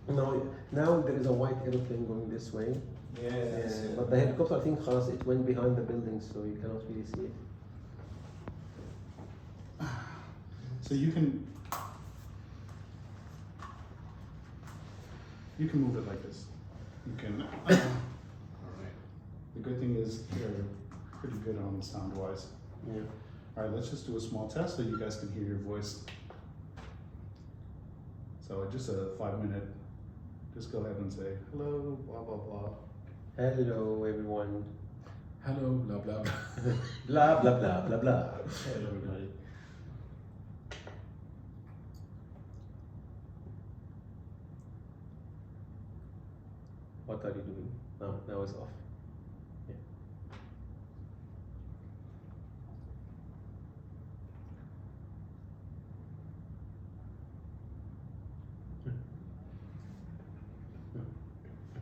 No, now there is a white aeroplane going this way. Yes. But the helicopter, I think, خلاص, it went behind the building, so you cannot really see it. So you can move it like this. You can. Alright. The good thing is you're pretty good on sound wise. Yeah. Alright, let's just do a small test so you guys can hear your voice. So just a 5-minute, just go ahead and say hello, blah blah blah. Hello, everyone. Hello, blah blah blah. Blah, blah, blah, blah, blah. Hello, everybody. What are you doing? No, now it's off. Yeah.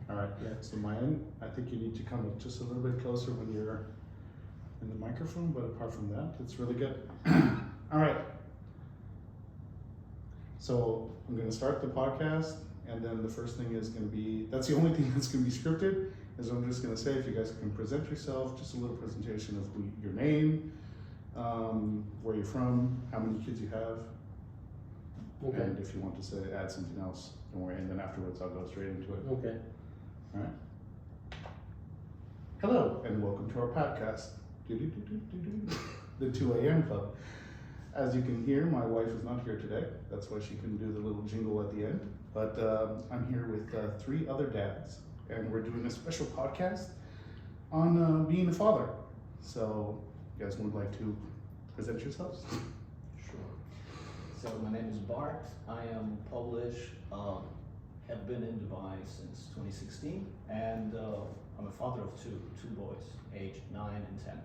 Alright, Yeah. so my end, I think you need to come up just a little bit closer when you're in the microphone, but apart from that, it's really good. Alright. So I'm gonna start the podcast, and then the first thing is gonna be, that's the only thing that's gonna be scripted, is I'm just gonna say if you guys can present yourself, just a little presentation of who, your name, where you're from, how many kids you have, Okay. and if you want to say, add something else, don't worry, and then afterwards I'll go straight into it. Okay. Alright. Hello, and welcome to our podcast, Do-do-do-do-do-do. The 2 a.m. Club. As you can hear, my wife is not here today. That's why she couldn't do the little jingle at the end. But I'm here with 3 other dads, and we're doing a special podcast on being a father. So, you guys would like to present yourselves? Sure. So my name is Bart. I am Polish. Have been in Dubai since 2016, and I'm a father of two boys, aged 9 and 10.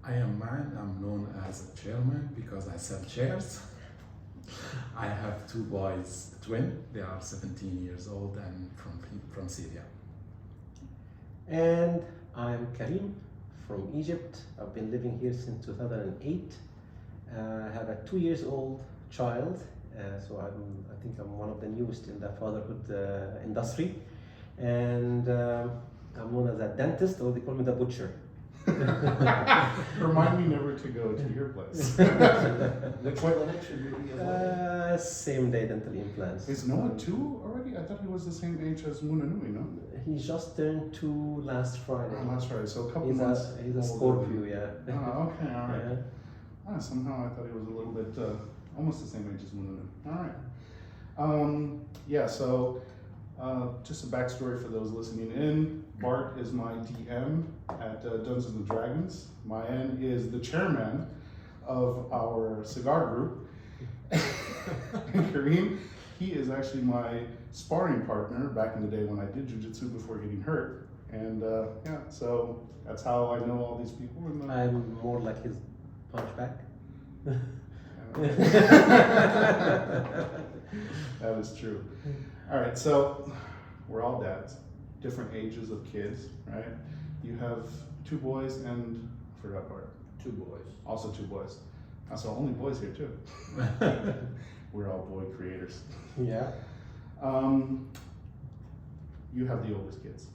I am man. I'm known as a chairman because I sell chairs. I have 2 boys, twin. They are 17 years old and from Syria. And I'm Karim from Egypt. I've been living here since 2008. I have a 2-year-old child. So I think I'm one of the newest in the fatherhood industry, and I'm known as a dentist, or they call me the butcher. Remind me never to go to your place. Which clinic should we be avoiding? Same day dental implants. Is Noah 2 already? I thought he was the same age as Munanui, no? He just turned 2 last Friday. Oh, that's right, so a couple He's months. he's a older Scorpio, than- yeah. Oh, okay, alright. Yeah. Somehow I thought he was a little bit, almost the same age as Munanu. Alright. Yeah, so just a backstory for those listening in. Bart is my DM at Dungeons and Dragons. My N is the chairman of our cigar group. And Kareem, he is actually my sparring partner back in the day when I did jiu-jitsu before getting hurt. And yeah, so that's how I know all these people. And, I'm more like his punchback. That is true. All right, so we're all dads, different ages of kids, right? You have 2 boys and I forgot part. 2 boys. Also 2 boys. So only boys here too. We're all boy creators. Yeah. You have the oldest kids.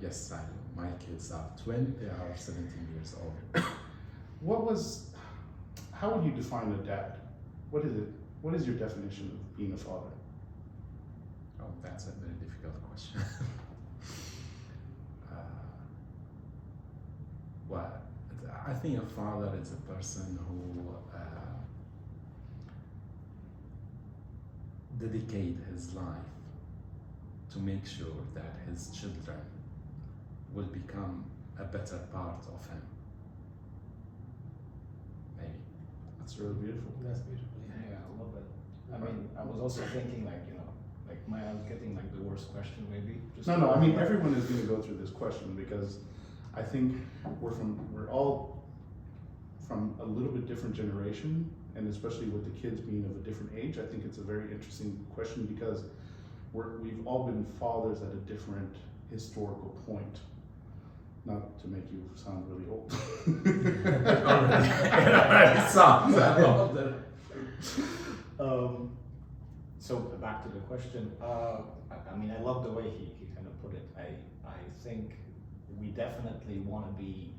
Yes, my kids are twin. They are 17 years old. How would you define a dad? What is it? What is your definition of being a father? Oh, that's a very difficult question. Well, I think a father is a person who dedicate his life to make sure that his children will become a better part of him. Maybe. That's really beautiful. That's beautiful. Yeah, I love it. I mean, I was also thinking I was getting the worst question maybe. No, I mean everyone is going to go through this question because I think we're all from a little bit different generation, and especially with the kids being of a different age, I think it's a very interesting question because we've all been fathers at a different historical point. Not to make you sound really old. So back to the question. I mean, I love the way he kind of put it. I think we definitely want to be.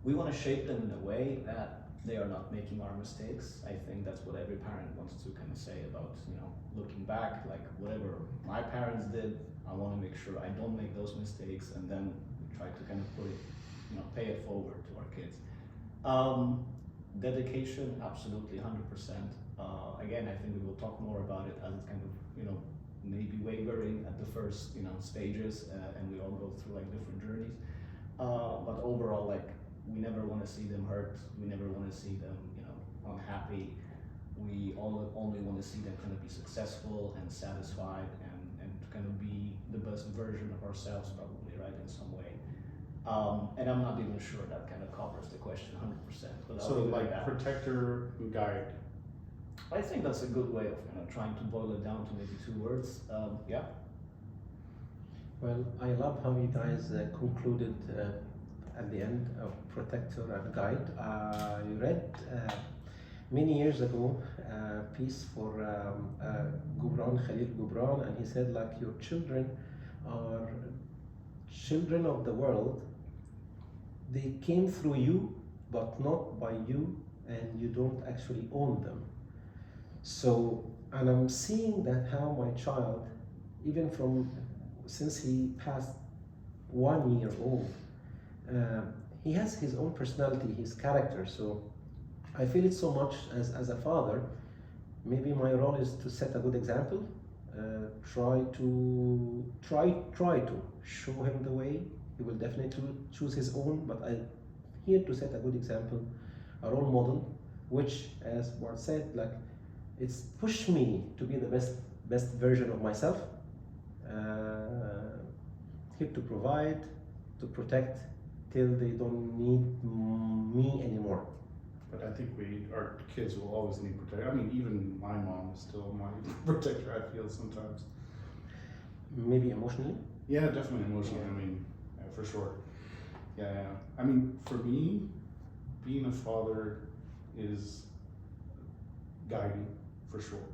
We want to shape them in a way that they are not making our mistakes. I think that's what every parent wants to kind of say about, looking back, like whatever my parents did, I want to make sure I don't make those mistakes, and then we try to kind of put it, pay it forward to our kids. Dedication, absolutely, 100%. Again, I think we will talk more about it as it's kind of, maybe wavering at the first, stages, and we all go through like different journeys. But overall, like, we never want to see them hurt. We never want to see them, unhappy. We only want to see them kind of be successful and satisfied and kind of be the best version of ourselves, probably, right, in some way. And I'm not even sure that kind of covers the question 100%. But So like protector, guide. I think that's a good way of kind of trying to boil it down to maybe 2 words. Yeah. Well, I love how you guys concluded at the end of protector and guide. I read many years ago a piece for Khalil Gibran, and he said, like, your children are children of the world. They came through you, but not by you, and you don't actually own them. So, and I'm seeing that how my child, even since he passed 1 year old, he has his own personality, his character. So I feel it so much as a father. Maybe my role is to set a good example, try to show him the way. He will definitely choose his own, but I'm here to set a good example, a role model, which, as Bart said, like, it's pushed me to be the best version of myself. Here to provide, to protect, till they don't need me anymore. But I think our kids will always need protection. I mean, even my mom is still my protector, I feel sometimes. Maybe emotionally? Yeah, definitely emotionally. Yeah. I mean, for sure. Yeah. I mean, for me, being a father is guiding, for sure.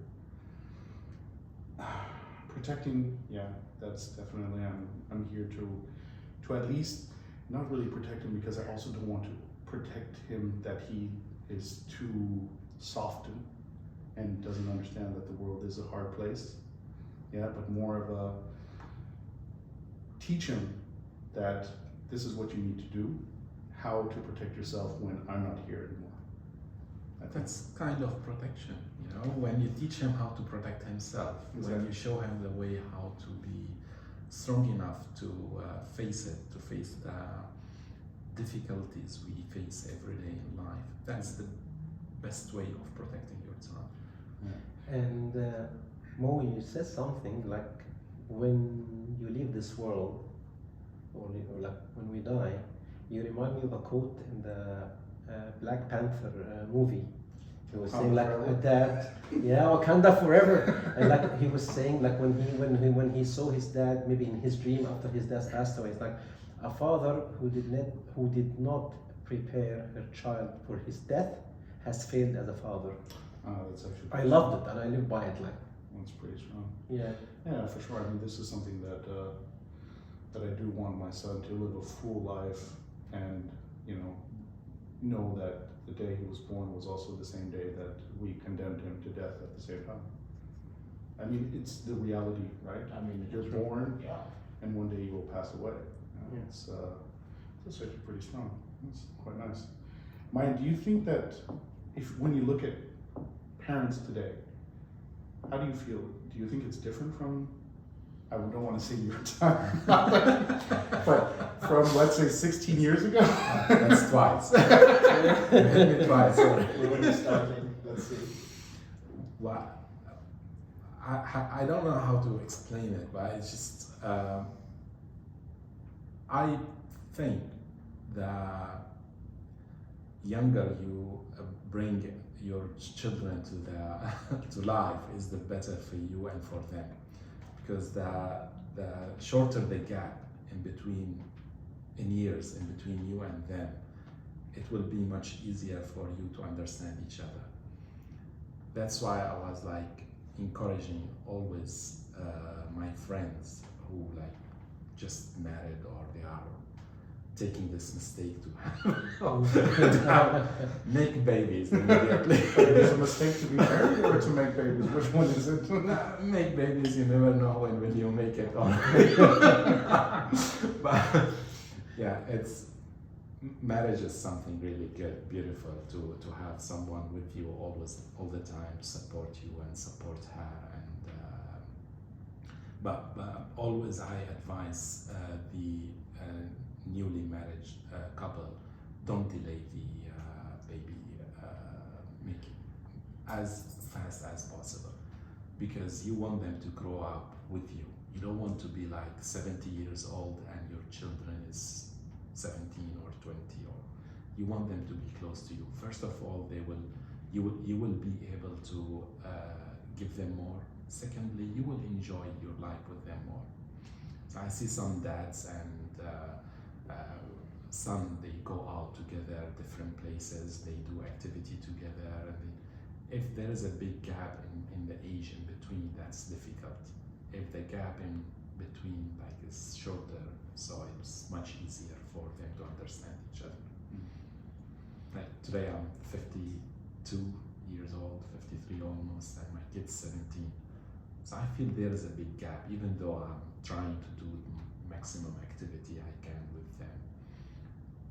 Protecting, yeah, that's definitely, I'm here to at least not really protect him, because I also don't want to protect him that he is too softened and doesn't understand that the world is a hard place. Yeah, but more of a teach him that this is what you need to do, how to protect yourself when I'm not here anymore. That's kind of protection, when you teach him how to protect himself, Exactly. when you show him the way how to be strong enough to face the difficulties we face every day in life. That's the best way of protecting your child. Yeah. And Mo, you said something like, when you leave this world, or like when we die, you remind me of a quote in the Black Panther movie. He was saying, like, a dad, yeah, Wakanda forever. And like he was saying, like, when he saw his dad, maybe in his dream after his dad passed away, it's like a father who did not prepare her child for his death has failed as a father. That's actually. I loved it, and I live by it. Like, That's pretty strong. yeah. Yeah, for sure. I mean, this is something that I do want my son to live a full life, and know that the day he was born was also the same day that we condemned him to death at the same time. I mean, it's the reality, right? I mean, you're born, Yeah. and one day you will pass away. Yeah. It's actually pretty strong. It's quite nice. Maya, do you think that when you look at parents today, how do you feel? Do you think it's different from, I don't want to say your time, but from, let's say, 16 years ago? That's twice. Maybe twice. Sorry. Where are we starting? Let's see. Well, I don't know how to explain it, but it's just I think the younger you bring your children to life is the better for you and for them, because the shorter the gap in years in between you and them, it will be much easier for you to understand each other. That's why I was like, encouraging always my friends who like just married or they are taking this mistake to have, make babies immediately. Is it a mistake to be married or to make babies? Which one is it? Make babies, you never know when you make it or but yeah, it's marriage is something really good, beautiful to have someone with you always, all the time, to support you and support her. And but always I advise the newly married couple, don't delay the baby making as fast as possible, because you want them to grow up with you. You don't want to be like 70 years old and your children is 17 or 20, or you want them to be close to you. First of all, you will be able to give them more. Secondly, you will enjoy your life with them more. So I see some dads and some, they go out together, different places, they do activity together, and if there is a big gap in the age in between, that's difficult. If the gap in between like is shorter, so it's much easier for them to understand each other. Like today I'm 52 years old, 53 almost, and my kid's 17. So I feel there is a big gap, even though I'm trying to do maximum activity I can with them.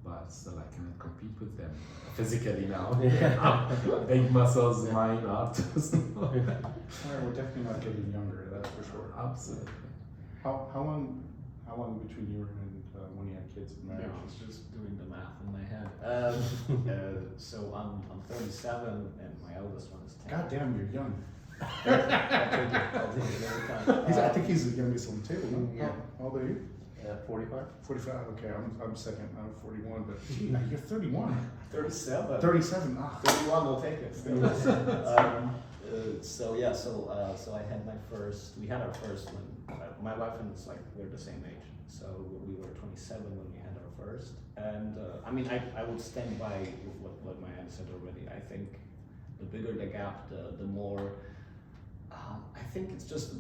But still I cannot compete with them physically now. Big muscles, mine are too small. We're definitely not getting younger, that's for sure. Absolutely. How long between you and when you had kids and Yeah, marriage? I was just doing the math in my head. So I'm 37 and my eldest one is 10. God damn, you're young. I'll take it every time. I think he's the youngest on the table, no? Yeah. How old are you? 45. 45, okay, I'm second, I'm 41, but gee, now you're 31. 37. 37, 31, I'll take it. Still. So yeah, so I had we had our first when my wife and it's like we're the same age. So we were 27 when we had our first, and I mean I would stand by what my aunt said already. I think the bigger the gap, the more. I think it's just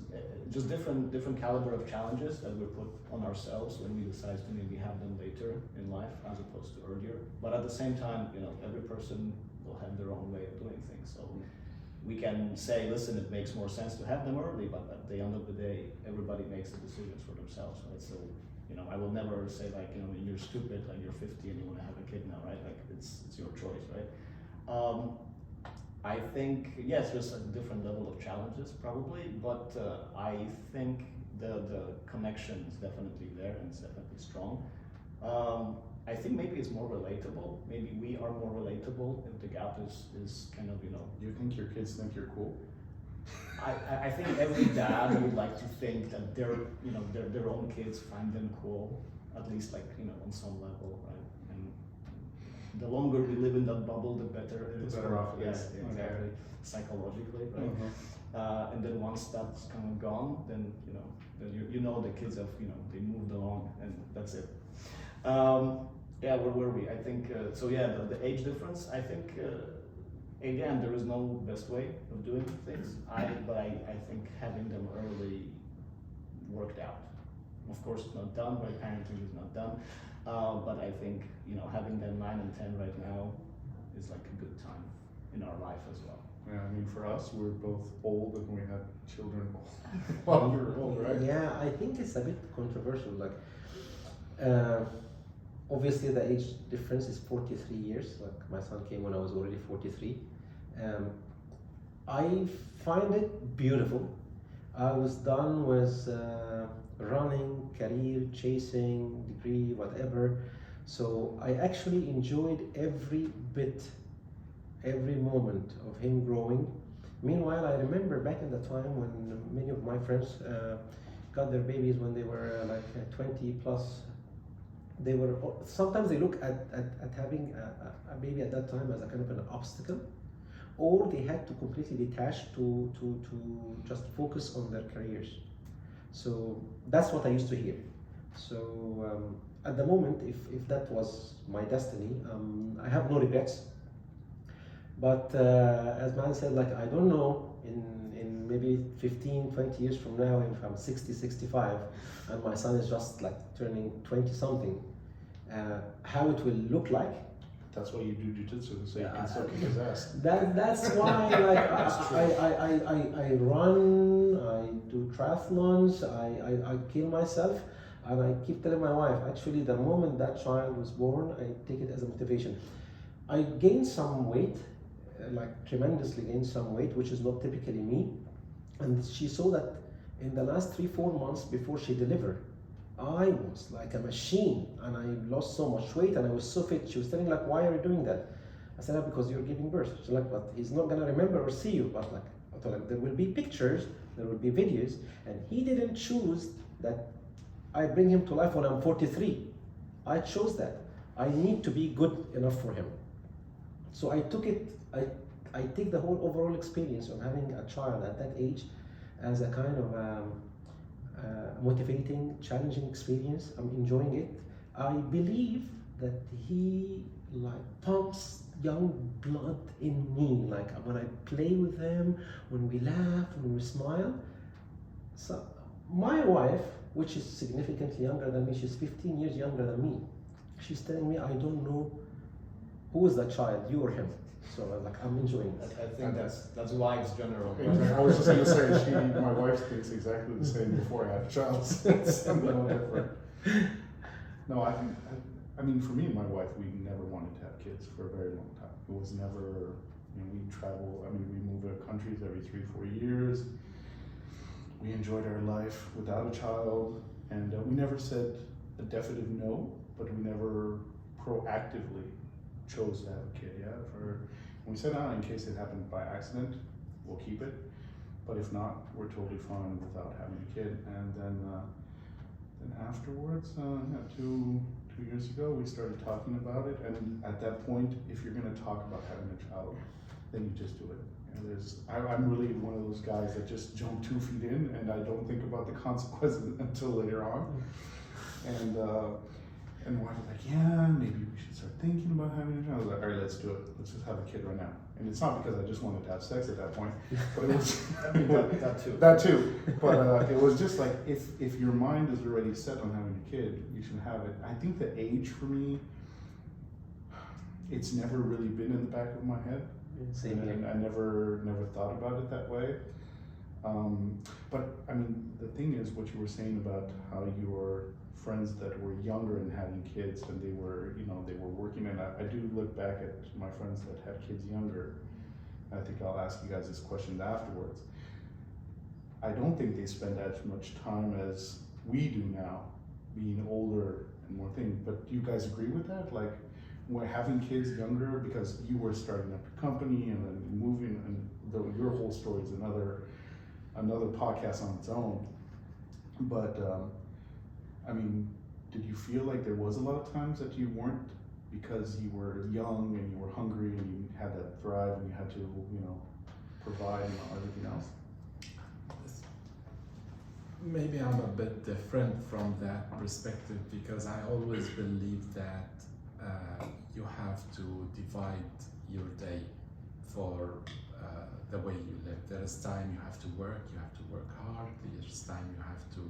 different caliber of challenges that we put on ourselves when we decide to maybe have them later in life as opposed to earlier. But at the same time, you know, every person will have their own way of doing things. So we can say, listen, it makes more sense to have them early, but at the end of the day, everybody makes the decisions for themselves, right? So, you know, I will never say like, you know, you're stupid, like you're 50 and you want to have a kid now, right? Like it's your choice, right? I think, yes, there's a different level of challenges probably, but I think the connection is definitely there and it's definitely strong. I think maybe it's more relatable. Maybe we are more relatable if the gap is kind of, you know. You think your kids think you're cool? I think every dad would like to think that their own kids find them cool, at least like, you know, on some level, right? The longer we live in that bubble, the better it is. The better off it is. Yeah, exactly. Okay. Psychologically, right? Mm-hmm. And then once that's kind of gone, then you know the kids have they moved along, and that's it. Yeah, where were we? I think so. Yeah, the age difference. I think again there is no best way of doing things. But I think having them early worked out. Of course, it's not done. Right, parenting is not done. But I think having them 9 and 10 right now is like a good time in our life as well. Yeah, I mean for us, we're both old and we had children while we were old, right? Yeah, I think it's a bit controversial. Like, obviously the age difference is 43 years. Like my son came when I was already 43. I find it beautiful. I was done with running, career, chasing, degree, whatever. So I actually enjoyed every moment of him growing. Meanwhile, I remember back in the time when many of my friends got their babies when they were like 20 plus. They were sometimes they look at having a baby at that time as a kind of an obstacle, or they had to completely detach to just focus on their careers. So that's what I used to hear. So at the moment, if that was my destiny, I have no regrets. But as Man said, like I don't know in maybe maybe 15, 20 years from now, if I'm 60, 65, and my son is just like turning 20 something, how it will look like. That's why you do jujitsu, so you can still kick his ass. That's why, like, I run, I do triathlons, I kill myself, and I keep telling my wife, actually, the moment that child was born, I take it as a motivation. I gained some weight, like tremendously gained some weight, which is not typically me. And she saw that in the last 3-4 months before she delivered, I was like a machine, and I lost so much weight, and I was so fit. She was telling, like, why are you doing that? I said, because you're giving birth. She's like, but he's not gonna remember or see you. But like, I told her, there will be pictures, there will be videos, and he didn't choose that I bring him to life when I'm 43. I chose that. I need to be good enough for him. So I took it, I take the whole overall experience of having a child at that age as a kind of motivating, challenging experience. I'm enjoying it. I believe that he like pumps young blood in me. Like when I play with him, when we laugh, when we smile. So my wife, which is significantly younger than me, she's 15 years younger than me. She's telling me, I don't know who is that child, you or him. So like I'm enjoying it. I think that's wise general. I was just gonna say, my wife thinks exactly the same before I had a child. So it's a little different. No, I mean, for me and my wife, we never wanted to have kids for a very long time. It was never, we travel, we move countries every 3-4 years. We enjoyed our life without a child, and we never said a definite no, but we never proactively chose to have a kid. We said, in case it happened by accident, we'll keep it. But if not, we're totally fine without having a kid. And then afterwards, 2 years ago, we started talking about it. And at that point, if you're going to talk about having a child, then you just do it. And I'm really one of those guys that just jump 2 feet in, and I don't think about the consequences until later on. And wife was like, yeah, maybe we should start thinking about having a child. I was like, all right, let's do it. Let's just have a kid right now. And it's not because I just wanted to have sex at that point, but it was that too. That too. But it was just like, if your mind is already set on having a kid, you should have it. I think the age for me, it's never really been in the back of my head. Same here. And I never thought about it that way. But the thing is, what you were saying about how your friends that were younger and having kids, and they were working, and I do look back at my friends that had kids younger. I think I'll ask you guys this question afterwards. I don't think they spend as much time as we do now, being older and more things. But do you guys agree with that? Like, we're having kids younger, because you were starting up a company and then moving, and your whole story is another podcast on its own. But did you feel like there was a lot of times that you weren't, because you were young and you were hungry and you had that drive and you had to, provide and everything else? Maybe I'm a bit different from that perspective, because I always believe that you have to divide your day for the way you live. There is time you have to work hard. There's time you have to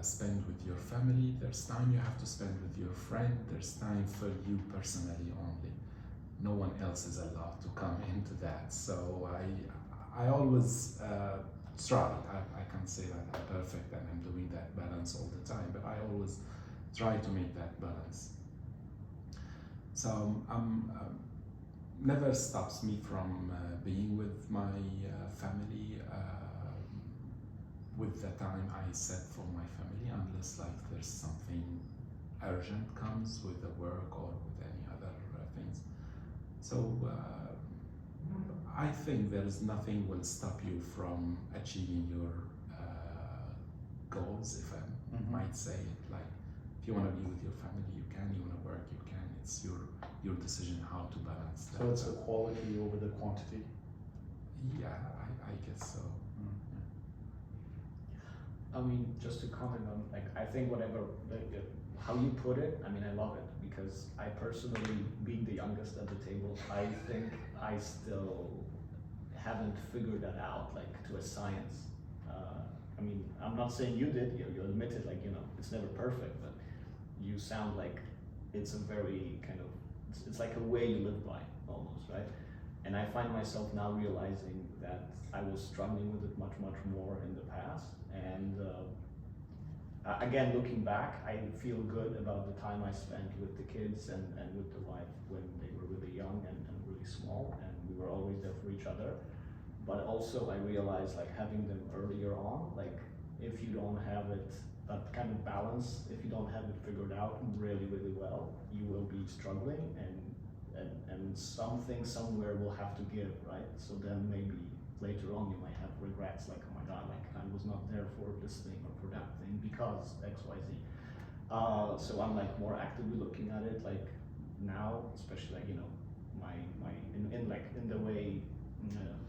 spend with your family. There's time you have to spend with your friend. There's time for you personally only. No one else is allowed to come into that. So I always try. I can't say that I'm perfect and I'm doing that balance all the time, but I always try to make that balance. So never stops me from being with my family, with the time I set for my family, unless like there's something urgent comes with the work or with any other things. So I think there is nothing will stop you from achieving your goals, if I might say it. Like, if you want to be with your family, you can. You want to work, you can. It's your decision how to balance that. So it's the quality over the quantity? Yeah, I guess so. Just to comment on, I think whatever, how you put it, I love it, because I personally, being the youngest at the table, I think I still haven't figured that out like to a science. I mean, I'm not saying you did. You admitted like it's never perfect, but you sound like it's a very kind of it's like a way you live by almost, right? And I find myself now realizing that I was struggling with it much more in the past, and again, looking back, I feel good about the time I spent with the kids and with the wife when they were really young and really small, and we were always there for each other. But also I realized like having them earlier on, like if you don't have it, that kind of balance, if you don't have it figured out really well, you will be struggling and something somewhere will have to give, right? So then maybe later on you might have regrets like, oh my God, like I was not there for this thing or for that thing because X, Y, Z. So I'm like more actively looking at it like now, especially like,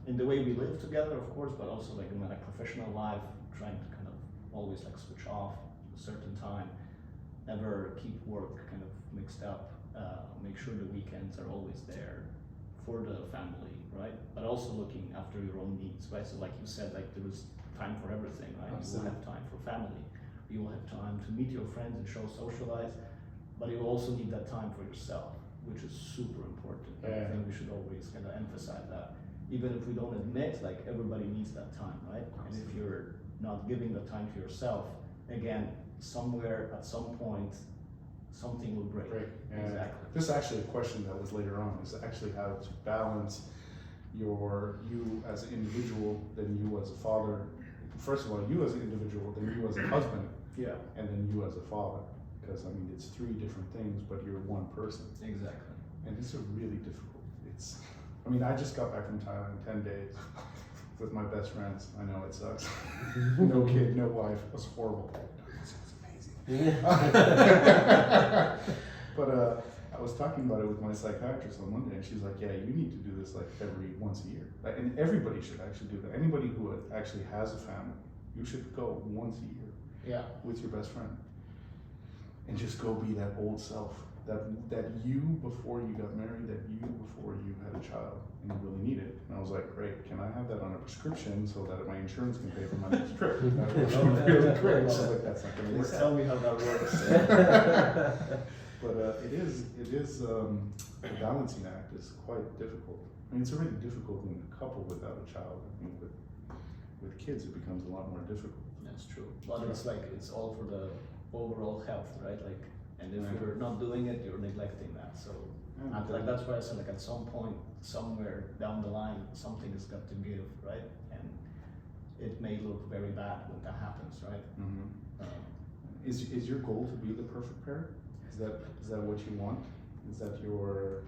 in the way we live together, of course, but also like in my professional life, trying to kind of always like switch off a certain time, never keep work kind of mixed up, make sure the weekends are always there for the family, right? But also looking after your own needs, right? So like you said, like there is time for everything, right? Absolutely. You will have time for family, you will have time to meet your friends and socialize, but you also need that time for yourself, which is super important. Yeah. I think we should always kind of emphasize that. Even if we don't admit, like everybody needs that time, right? And if you're not giving the time to yourself, again, somewhere at some point, something will break. Yeah. Exactly. This is actually a question that was later on, is actually how to balance you as an individual, then you as a father. First of all, you as an individual, then you as a husband, Yeah. and then you as a father. Because I mean, it's three different things, but you're one person. Exactly. And it's really difficult. I mean, I just got back from Thailand 10 days with my best friends. I know it sucks. No kid, no wife. It was horrible. It was amazing. But I was talking about it with my psychiatrist on Monday, and she's like, yeah, you need to do this like once a year. Like, and everybody should actually do that. Anybody who actually has a family, you should go once a year Yeah. with your best friend. And just go be that old self. That you before you got married, that you before you had a child, and you really need it. And I was like, great, can I have that on a prescription so that my insurance can pay for my next trip? That would be really great. So I was like, that's not going to Please work. tell me how that works. But it is the balancing act is quite difficult. I mean, it's already difficult in a couple without a child. I think with kids, it becomes a lot more difficult. That's true. But it's like, it's all for the overall health, right? Like, and if Right. you're not doing it, you're neglecting that. So, Yeah, like that's why I said, like at some point, somewhere down the line, something has got to give, right? And it may look very bad when that happens, right? Mm-hmm. Is your goal to be the perfect parent? Is that what you want? Is that your?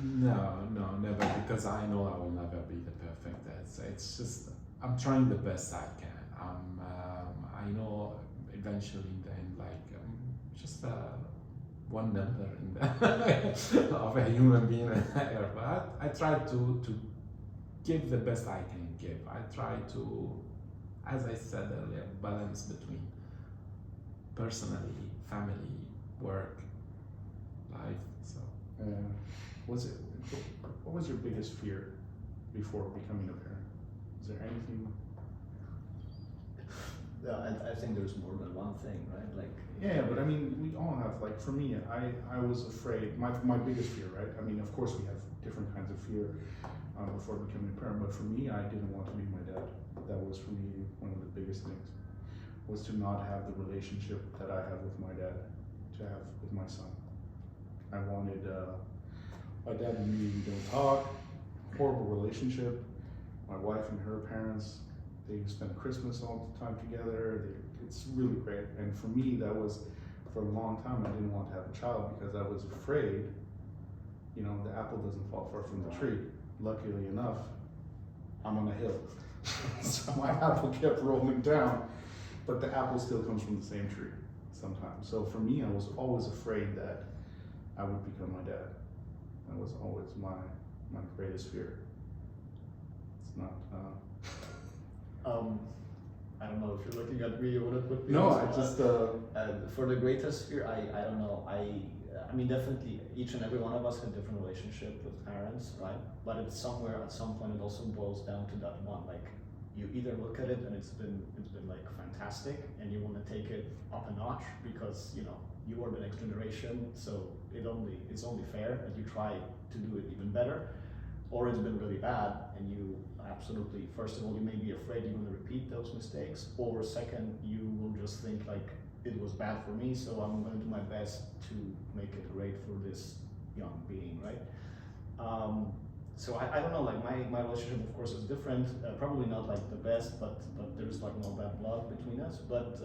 No, never, because I know I will never be the perfect. It's just I'm trying the best I can. I know eventually in the end, like just one number in the of a human being here, but I try to give the best I can give. I try to, as I said earlier, balance between personally, family, work, life. So What was your biggest fear before becoming a parent? Is there anything? Yeah, I think there's more than one thing, right? Like, Yeah, but I mean, we all have, like, for me, I was afraid, my biggest fear, right? I mean, of course we have different kinds of fear before becoming a parent, but for me, I didn't want to be my dad. That was for me one of the biggest things, was to not have the relationship that I have with my dad, to have with my son. I wanted, my dad and me, we don't talk, horrible relationship. My wife and her parents, they spend Christmas all the time together. It's really great. And for me, that was, for a long time, I didn't want to have a child because I was afraid, the apple doesn't fall far from the tree. Luckily enough, I'm on a hill. So my apple kept rolling down, but the apple still comes from the same tree sometimes. So for me, I was always afraid that I would become my dad. That was always my greatest fear. It's not, I don't know if you're looking at me, what it would be. no, I just, for the greatest fear, I don't know. I mean, definitely each and every one of us had different relationship with parents, right? But it's somewhere at some point it also boils down to that one, like you either look at it and it's been like fantastic and you want to take it up a notch because you know you are the next generation, so it's only fair that you try to do it even better. Or it's been really bad and you absolutely, first of all, you may be afraid you're going to repeat those mistakes, or second, you will just think like it was bad for me, so I'm going to do my best to make it great for this young being, right? So I don't know, like my relationship of course is different, probably not like the best, but there's like no bad blood between us. But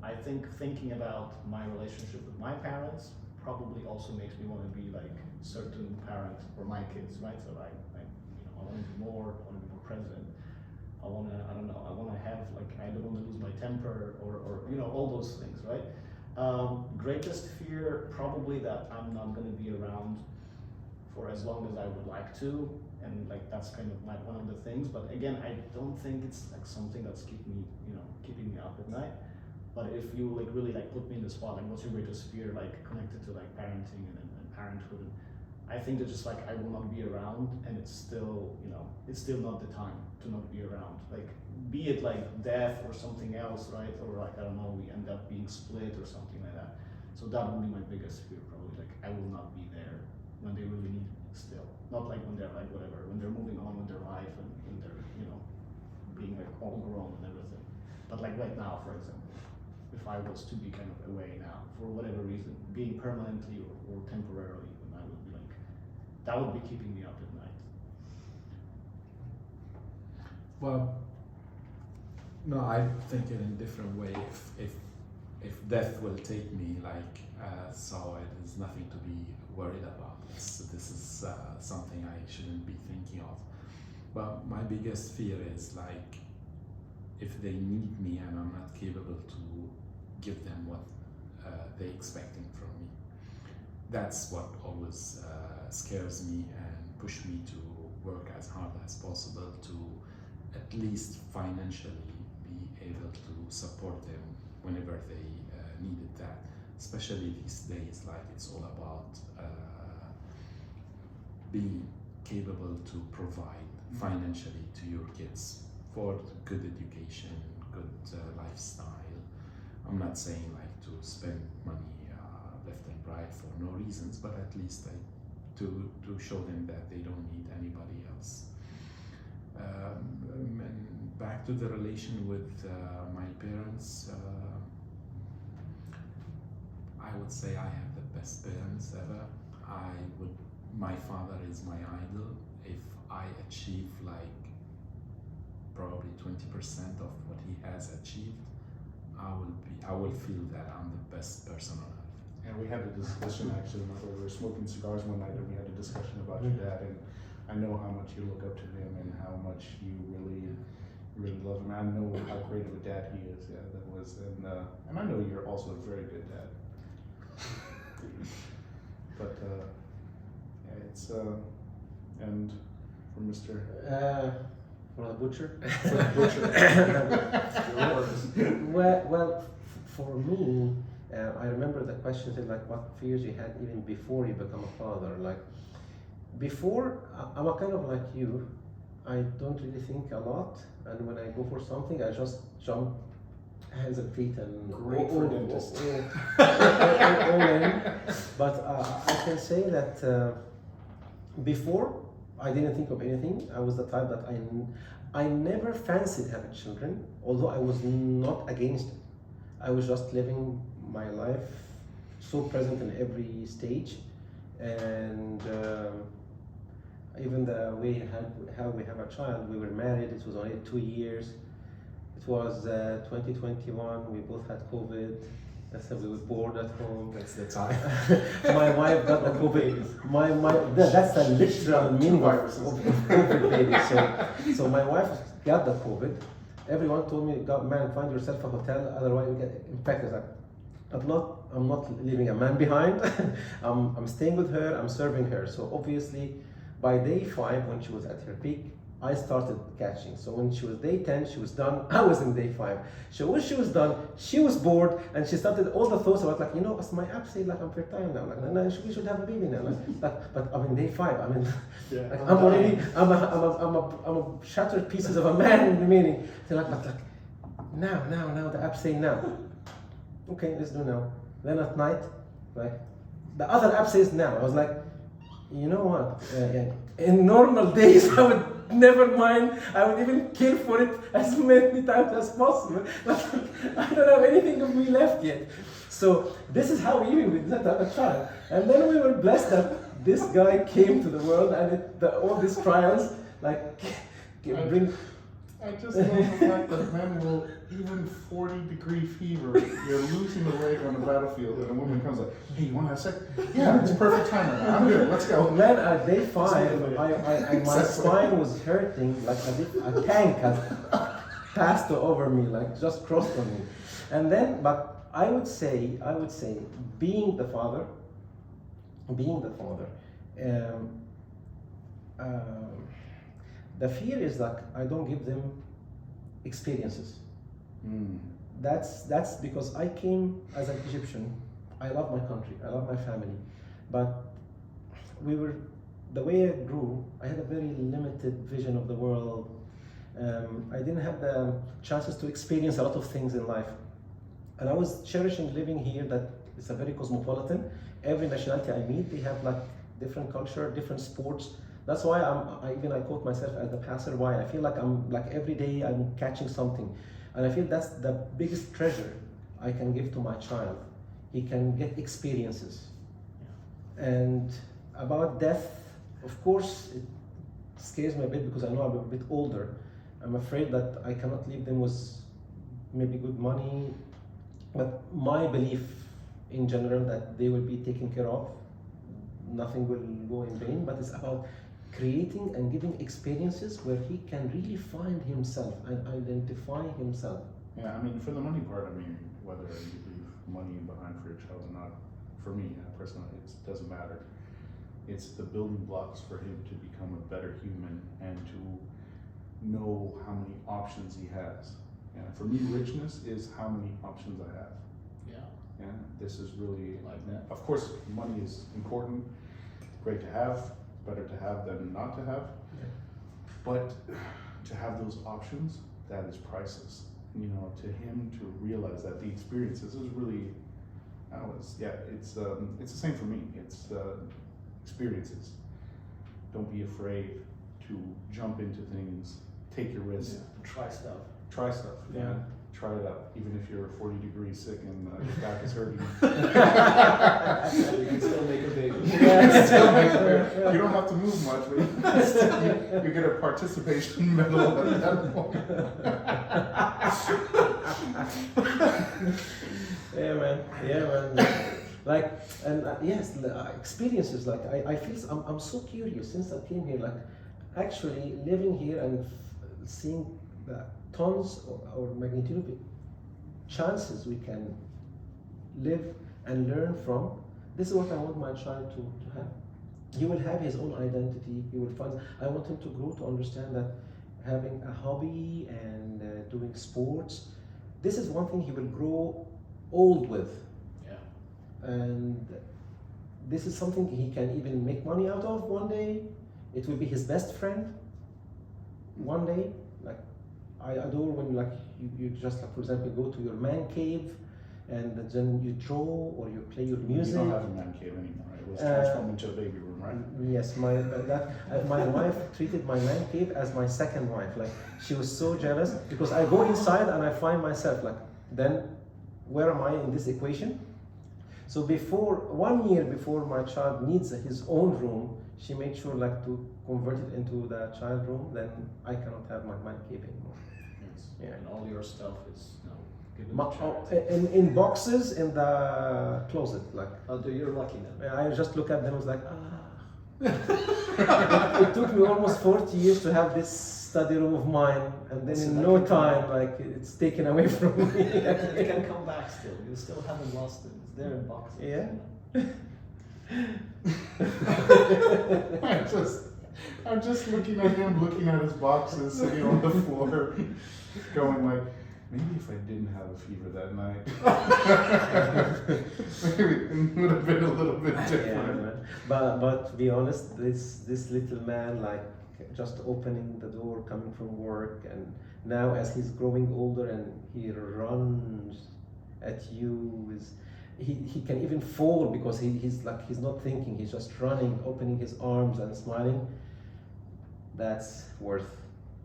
I think thinking about my relationship with my parents probably also makes me want to be like certain parent for my kids, right? So I want to be more, I want to be more present. I want to have like, I don't want to lose my temper or you know, all those things, right? Greatest fear, probably that I'm not going to be around for as long as I would like to, and like that's kind of like one of the things. But again, I don't think it's like something that's keeping me up at night. But if you like really like put me in the spot, like what's your greatest fear, like connected to like parenting and parenthood, I think that just like I will not be around, and it's still, you know, it's still not the time to not be around. Like, be it like death or something else, right? Or like, I don't know, we end up being split or something like that. So that would be my biggest fear, probably. Like, I will not be there when they really need me still. Not like when they're like whatever, when they're moving on with their life and when they're, you know, being like all grown and everything. But like right now, for example, if I was to be kind of away now for whatever reason, being permanently or temporarily, then I would be like, that would be keeping me up at night. Well, no, I think in a different way. If death will take me, like, so it is nothing to be worried about. This is something I shouldn't be thinking of. But my biggest fear is like, if they need me and I'm not capable to give them what they're expecting from me. That's what always scares me and push me to work as hard as possible to at least financially be able to support them whenever they needed that. Especially these days, like it's all about being capable to provide financially to your kids for good education, good lifestyle. I'm not saying like to spend money left and right for no reasons, but at least to show them that they don't need anybody else. And back to the relation with my parents, I would say I have the best parents ever. My father is my idol. If I achieve like probably 20% of what he has achieved, I will feel that I'm the best person on earth. And we had a discussion actually when we were smoking cigars one night, and we had a discussion about your dad, and I know how much you look up to him and how much you really love him. I know how great of a dad he is. Yeah, that was, and I know you're also a very good dad. But yeah, it's and for Mr. For the butcher. For the butcher. Well, for me, I remember the question said like what fears you had even before you become a father. Like before, I'm a kind of like you. I don't really think a lot, and when I go for something, I just jump hands and feet and Great for dentist. all in. But I can say that before I didn't think of anything. I was the type that I never fancied having children, although I was not against it. I was just living my life so present in every stage, and even the way how we have a child, we were married, it was only 2 years. It was 2021, we both had COVID. That's why we were bored at home. That's the time. My wife got the COVID. That's the literal meaning of COVID, baby. So my wife got the COVID. Everyone told me, man, find yourself a hotel, otherwise you get infected. I'm not leaving a man behind. I'm staying with her, I'm serving her. So obviously, by day 5, when she was at her peak, I started catching. So when she was day 10, she was done. I was in day 5. So when she was done, she was bored, and she started all the thoughts about like, as my app say, like I'm fertile now, like, and we should have a baby now. Like, but I'm in day 5. I mean, like, I'm already, I'm a shattered pieces of a man remaining. So like, but like, now the app say now. Okay, let's do now. Then at night, like, the other app says now. I was like, you know what? In normal days, I would never mind. I would even kill for it as many times as possible. Like, I don't have anything of me left yet. So this is how we even with that a child. And then we were blessed that this guy came to the world, and all these trials, like, bring. I just love the fact that men will, even 40-degree fever, you're losing the leg on the battlefield, and a woman comes like, hey, you want to have sex? Yeah, it's perfect time right now. I'm good, let's go. Man, at day 5, my spine was hurting, like as if a tank had passed over me, like just crossed on me. And then, but I would say, being the father, the fear is like I don't give them experiences. That's because I came as an Egyptian. I love my country, I love my family, but the way I grew, I had a very limited vision of the world. I didn't have the chances to experience a lot of things in life, and I was cherishing living here. That it's a very cosmopolitan. Every nationality I meet, they have like different culture, different sports. That's why I quote myself as the passerby. I feel like I'm like every day I'm catching something, and I feel that's the biggest treasure I can give to my child. He can get experiences. And about death, of course, it scares me a bit because I know I'm a bit older. I'm afraid that I cannot leave them with maybe good money, but my belief in general that they will be taken care of. Nothing will go in vain, but it's about creating and giving experiences where he can really find himself and identify himself. Yeah, I mean, for the money part, I mean, whether you leave money behind for your child or not, for me personally, it doesn't matter. It's the building blocks for him to become a better human and to know how many options he has. And for me, richness is how many options I have. Yeah, this is really Like that. Of course, money is important, great to have, better to have than not to have. Yeah. But to have those options, that is priceless. You know, to him to realize that the experiences is really, it's the same for me. It's experiences. Don't be afraid to jump into things, take your risks. Yeah. Try stuff. Try stuff. Yeah. Try it out, even if you're 40 degrees sick and your back is hurting. You can still make a baby. You don't have to move much, but you get a participation medal at that point. Yeah, man. Like, and yes, experiences. Like, I feel I'm so curious since I came here. Like, actually living here and seeing the tons or magnitude of chances we can live and learn from. This is what I want my child to have. He will have his own identity. He will find. I want him to grow to understand that having a hobby and doing sports, this is one thing he will grow old with. Yeah. And this is something he can even make money out of one day. It will be his best friend one day. Like, I adore when like you just like, for example, go to your man cave and then you draw or you play your music. You don't have a man cave anymore. It was transformed into a baby room, right? Yes, my wife treated my man cave as my second wife. Like, she was so jealous because I go inside and I find myself like, then where am I in this equation? So 1 year before my child needs his own room, she made sure like to convert it into the child room. Then I cannot have my man cave anymore. Yes. Yeah. And all your stuff is given to charity. In boxes in the closet, like. Oh, you're lucky then. I just look at them. I was like, It took me almost 40 years to have this study room of mine, and then in no time, like, it's taken away from me. It can come back still. You still haven't lost it. It's there in boxes. Yeah. I'm just looking at him, looking at his boxes sitting on the floor, going like, maybe if I didn't have a fever that night, maybe it would have been a little bit Yeah, different. man. But to be honest, this little man, like, just opening the door, coming from work, and now as he's growing older and he runs at you with, he can even fall because he's like, he's not thinking, he's just running, opening his arms and smiling. That's worth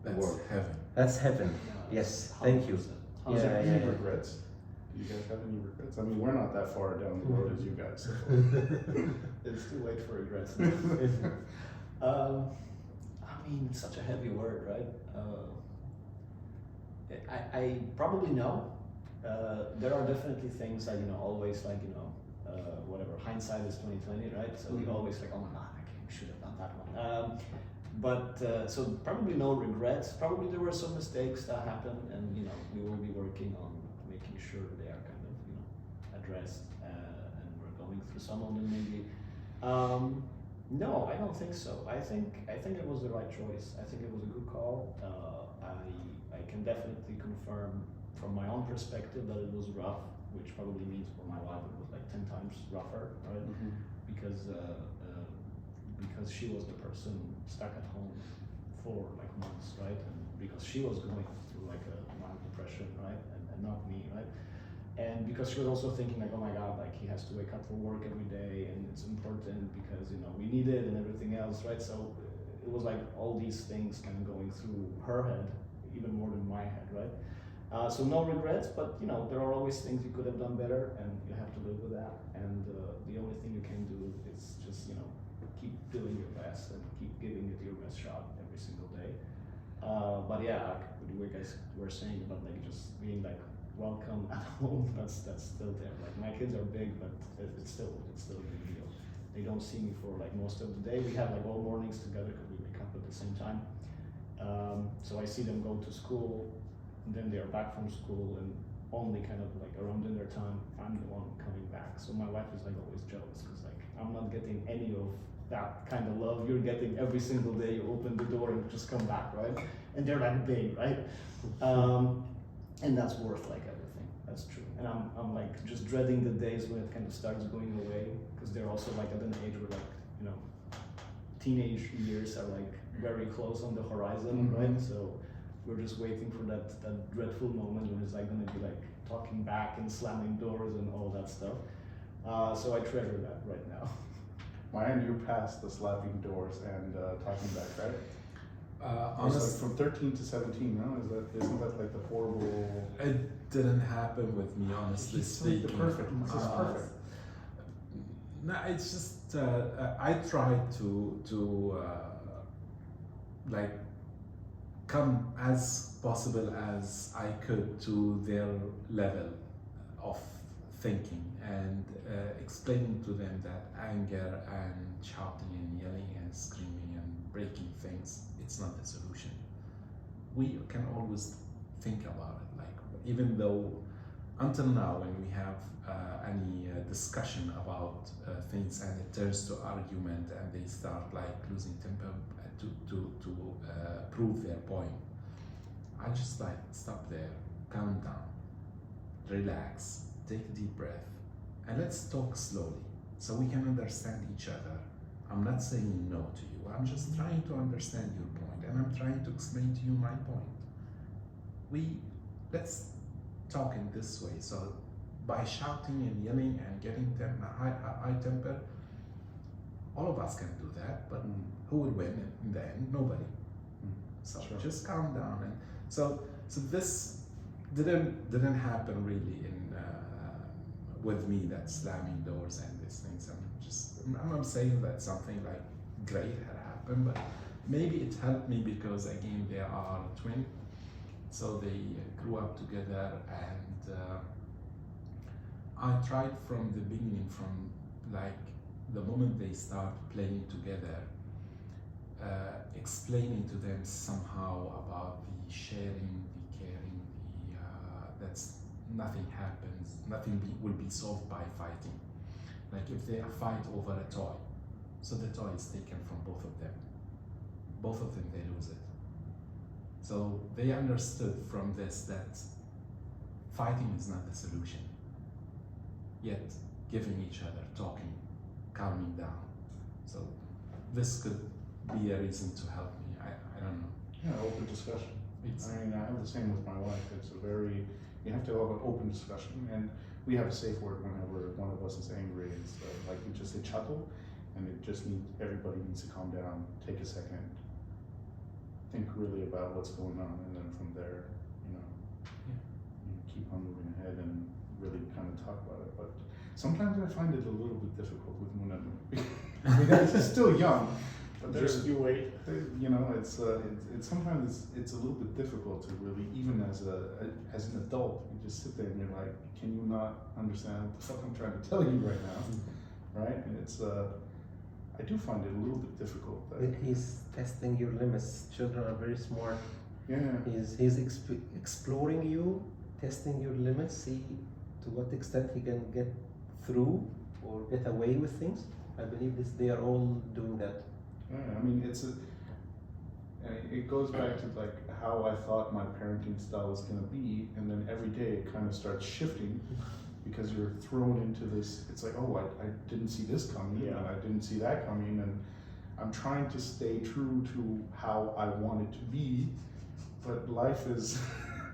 the That's world. heaven. That's heaven. Yeah, Yes, thank you. 100%. Is there Yeah, any yeah. regrets? Do you guys have any regrets? I mean, we're not that far down the road as you guys. So. It's too late for regrets. I mean, it's such a heavy word, right? I probably know. There are definitely things that, always like, whatever, hindsight is 20/20, right? So we always like, oh my God, we should have done that one. So probably no regrets. Probably there were some mistakes that happened, and we will be working on making sure they are kind of addressed, and we're going through some of them maybe. No, I don't think so. I think it was the right choice. I think it was a good call. I can definitely confirm from my own perspective that it was rough, which probably means for my wife it was like 10 times rougher, right? Mhm. Because she was the person stuck at home for like months, right? And because she was going through like a mild depression, right? And not me, right? And because she was also thinking like, oh my God, like he has to wake up for work every day and it's important because, we need it and everything else, right? So it was like all these things kind of going through her head, even more than my head, right? So no regrets, but there are always things you could have done better and you have to live with that. And the only thing you can do is just, keep doing your best and keep giving it your best shot every single day. But yeah, like what you guys were saying about like just being like welcome at home, that's still there. Like my kids are big, but it's still a big deal. They don't see me for like most of the day. We have like all mornings together because we wake up at the same time. So I see them go to school, and then they are back from school, and only kind of like around dinner time, I'm the one coming back. So my wife is like always jealous because like I'm not getting any of that kind of love you're getting every single day. You open the door and just come back, right? And they're like big, right? And that's worth like everything. That's true. And I'm like just dreading the days when it kind of starts going away because they're also like at an age where like teenage years are like very close on the horizon, right? So we're just waiting for that dreadful moment when it's like gonna be like talking back and slamming doors and all that stuff. So I treasure that right now. Mine, you passed the slapping doors and talking back, right? It's Honestly, like from 13 to 17, no? Isn't that like the horrible? it didn't happen with me, honestly He's like speaking. the perfect. This is perfect. No, it's just I tried to like come as possible as I could to their level of thinking and explaining to them that anger and shouting and yelling and screaming and breaking things, it's not the solution. We can always think about it, like even though until now when we have any discussion about things and it turns to argument and they start like losing temper to prove their point, I just like stop there, calm down, relax, take a deep breath, and let's talk slowly so we can understand each other. I'm not saying no to you, I'm just trying to understand your point and I'm trying to explain to you my point. Let's talk in this way. So by shouting and yelling and getting them a high temper, all of us can do that, but who would win in the end? Nobody. So Sure. just calm down. And so this didn't happen really in with me, that slamming doors and these things. I'm not saying that something like great had happened, but maybe it helped me because again they are twin, so they grew up together, and I tried from the beginning, from like the moment they start playing together, explaining to them somehow about the sharing, the caring, that's nothing happens, nothing will be solved by fighting. Like if they fight over a toy, so the toy is taken from both of them. both of them, they lose it. So they understood from this that fighting is not the solution, yet giving each other, talking, calming down. So this could be a reason to help me. I don't know. Yeah, open discussion. It's, I mean, I have the same with my wife. It's a very, you have to have an open discussion, and we have a safe word whenever one of us is angry. It's like we just say chuckle, and it just needs, everybody needs to calm down, take a second, think really about what's going on, and then from there, you know, you keep on moving ahead and really kind of talk about it. But sometimes I find it a little bit difficult with Munadu. I mean, he's still young, but there's, you wait. you know, it's sometimes it's a little bit difficult to really, even as an adult, you just sit there and you're like, can you not understand what the fuck I'm trying to tell you right now, right? And it's I do find it a little bit difficult. He's testing your limits. Children are very smart. Yeah. He's exploring you, testing your limits, see to what extent he can get through or get away with things. I believe they are all doing that. Yeah, I mean, it goes back to like how I thought my parenting style was going to be, and then every day it kind of starts shifting because you're thrown into this. It's like, oh, I didn't see this coming, and I didn't see that coming, and I'm trying to stay true to how I want it to be, but life is,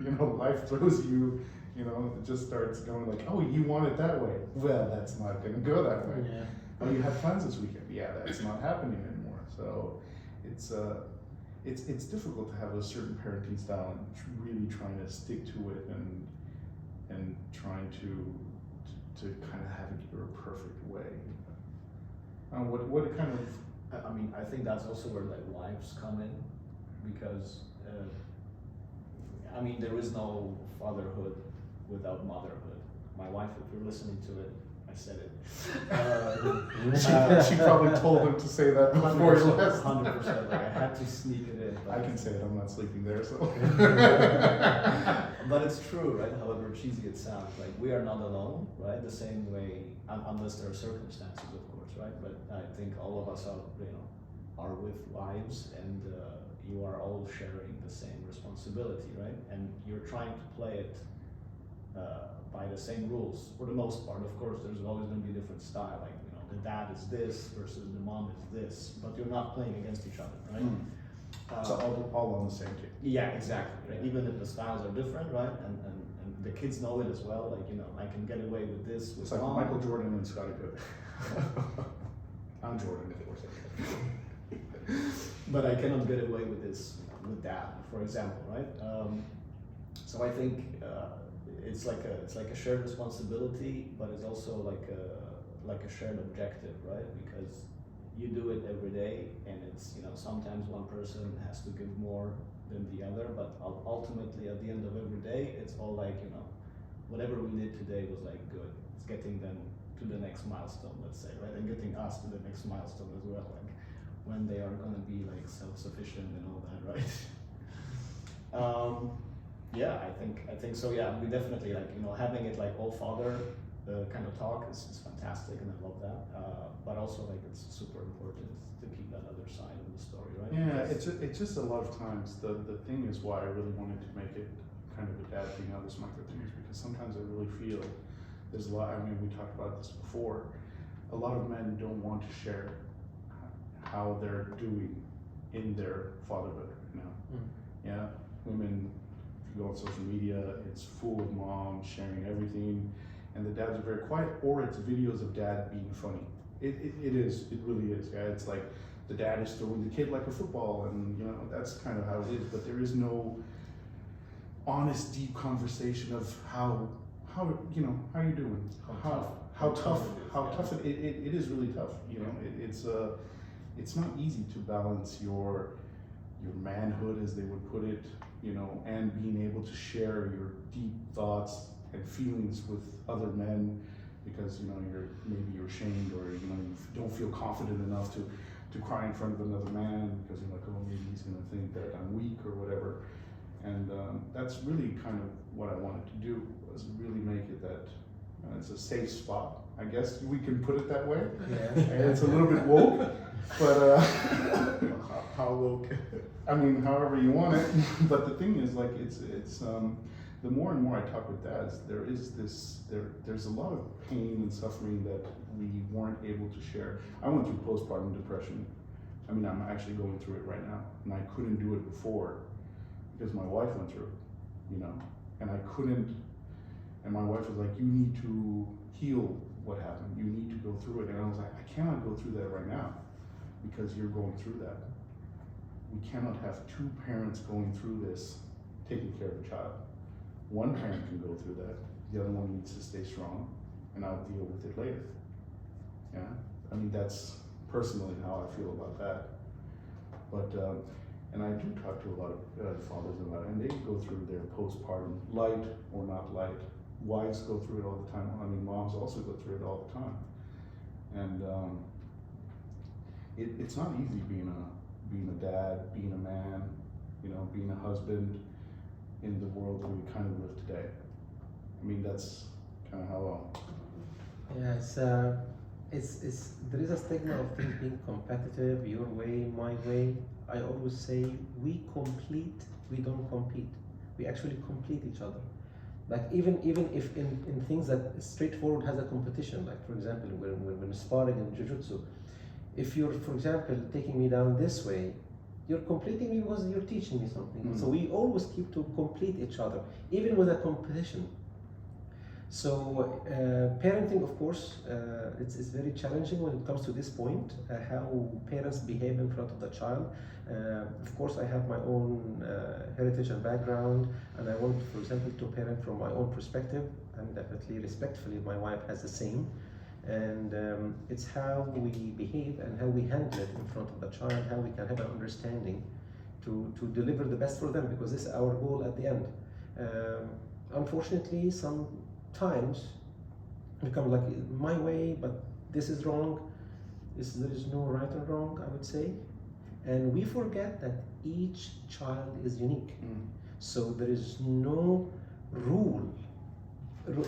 you know, life throws you. You know, it just starts going like, oh, you want it that way. Well, that's not going to go that way. Yeah. Oh, you have plans this weekend. Yeah, that's not happening anymore. So it's difficult to have a certain parenting style and really trying to stick to it and trying to kind of have it your perfect way. What kind of? I mean, I think that's also where like wives come in, because I mean, there is no fatherhood without motherhood. My wife, if you're listening to it, I said it. She probably told him to say that before he left. 100%. Like I had to sneak it in. I can say it. I'm not sleeping there, so. But it's true, right? However cheesy it sounds, like we are not alone, right? The same way, unless there are circumstances, of course, right? But I think all of us are, you know, are with wives, and you are all sharing the same responsibility, right? And you're trying to play it by the same rules for the most part. Of course, there's always going to be a different style, like, you know, the dad is this versus the mom is this, but you're not playing against each other, right? So all on the same team. Yeah, exactly. Right? Even if the styles are different, right? And the kids know it as well. Like, you know, I can get away with this with It's like mom. Michael Jordan and Scottie Pippen. I'm Jordan, of course. But I cannot get away with this with dad, for example, right? So I think it's like a shared responsibility, but it's also like a shared objective, right? Because you do it every day, and it's, you know, sometimes one person has to give more than the other, but ultimately at the end of every day, it's all like, you know, whatever we did today was like good. It's getting them to the next milestone, let's say, right? And getting us to the next milestone as well, like when they are gonna be like self-sufficient and all that, right? Yeah, I think so. Yeah, we definitely, like, you know, having it like all father kind of talk is fantastic, and I love that. But also, like, it's super important to keep that other side of the story, right? Yeah, Because it's just a lot of times the thing is why I really wanted to make it kind of a dad thing out of this micro thing is because sometimes I really feel there's a lot. I mean, we talked about this before. A lot of men don't want to share how they're doing in their fatherhood. You know, yeah, women. If you go on social media, it's full of moms sharing everything, and the dads are very quiet, or it's videos of dad being funny. It really is. Yeah, it's like the dad is throwing the kid like a football, and you know that's kind of how it is. But there is no honest, deep conversation of how you know how you doing, how tough it is really tough. You know, it's not easy to balance your manhood, as they would put it, you know, and being able to share your deep thoughts and feelings with other men, because you know you're ashamed, or you know you don't feel confident enough to cry in front of another man because you're like, oh, maybe he's gonna think that I'm weak or whatever. And that's really kind of what I wanted to do, was really make it that It's a safe spot, I guess we can put it that way. Yeah. And it's a little bit woke, but How woke? I mean, however you want it. But the thing is, like, it's the more and more I talk with dads, there's a lot of pain and suffering that we weren't able to share. I went through postpartum depression. I mean, I'm actually going through it right now, and I couldn't do it before because my wife went through it, you know, and I couldn't. And my wife was like, "You need to heal what happened. You need to go through it." And I was like, "I cannot go through that right now because you're going through that. We cannot have two parents going through this, taking care of a child. One parent can go through that. The other one needs to stay strong, and I'll deal with it later." Yeah, I mean, that's personally how I feel about that. But and I do talk to a lot of fathers about it, and they go through their postpartum, light or not light. Wives go through it all the time. I mean, moms also go through it all the time. And it's not easy being a dad, being a man, you know, being a husband in the world that we kind of live today. I mean, that's kind of how. Yeah, it's there is a stigma of things being competitive, your way, my way. I always say we complete, we don't compete. We actually complete each other. Like even if in things that straightforward has a competition, like for example when sparring in jiu-jitsu, if you're, for example, taking me down this way, you're completing me because you're teaching me something. Mm. So we always keep to complete each other, even with a competition. So parenting, of course, it's very challenging when it comes to this point, how parents behave in front of the child. Of course, I have my own heritage and background, and I want, for example, to parent from my own perspective, and definitely respectfully, my wife has the same. And it's how we behave and how we handle it in front of the child, how we can have an understanding to deliver the best for them, because this is our goal at the end. Unfortunately, sometimes become like my way, but this is wrong. There is no right and wrong, I would say. And we forget that each child is unique. Mm. So there is no rule.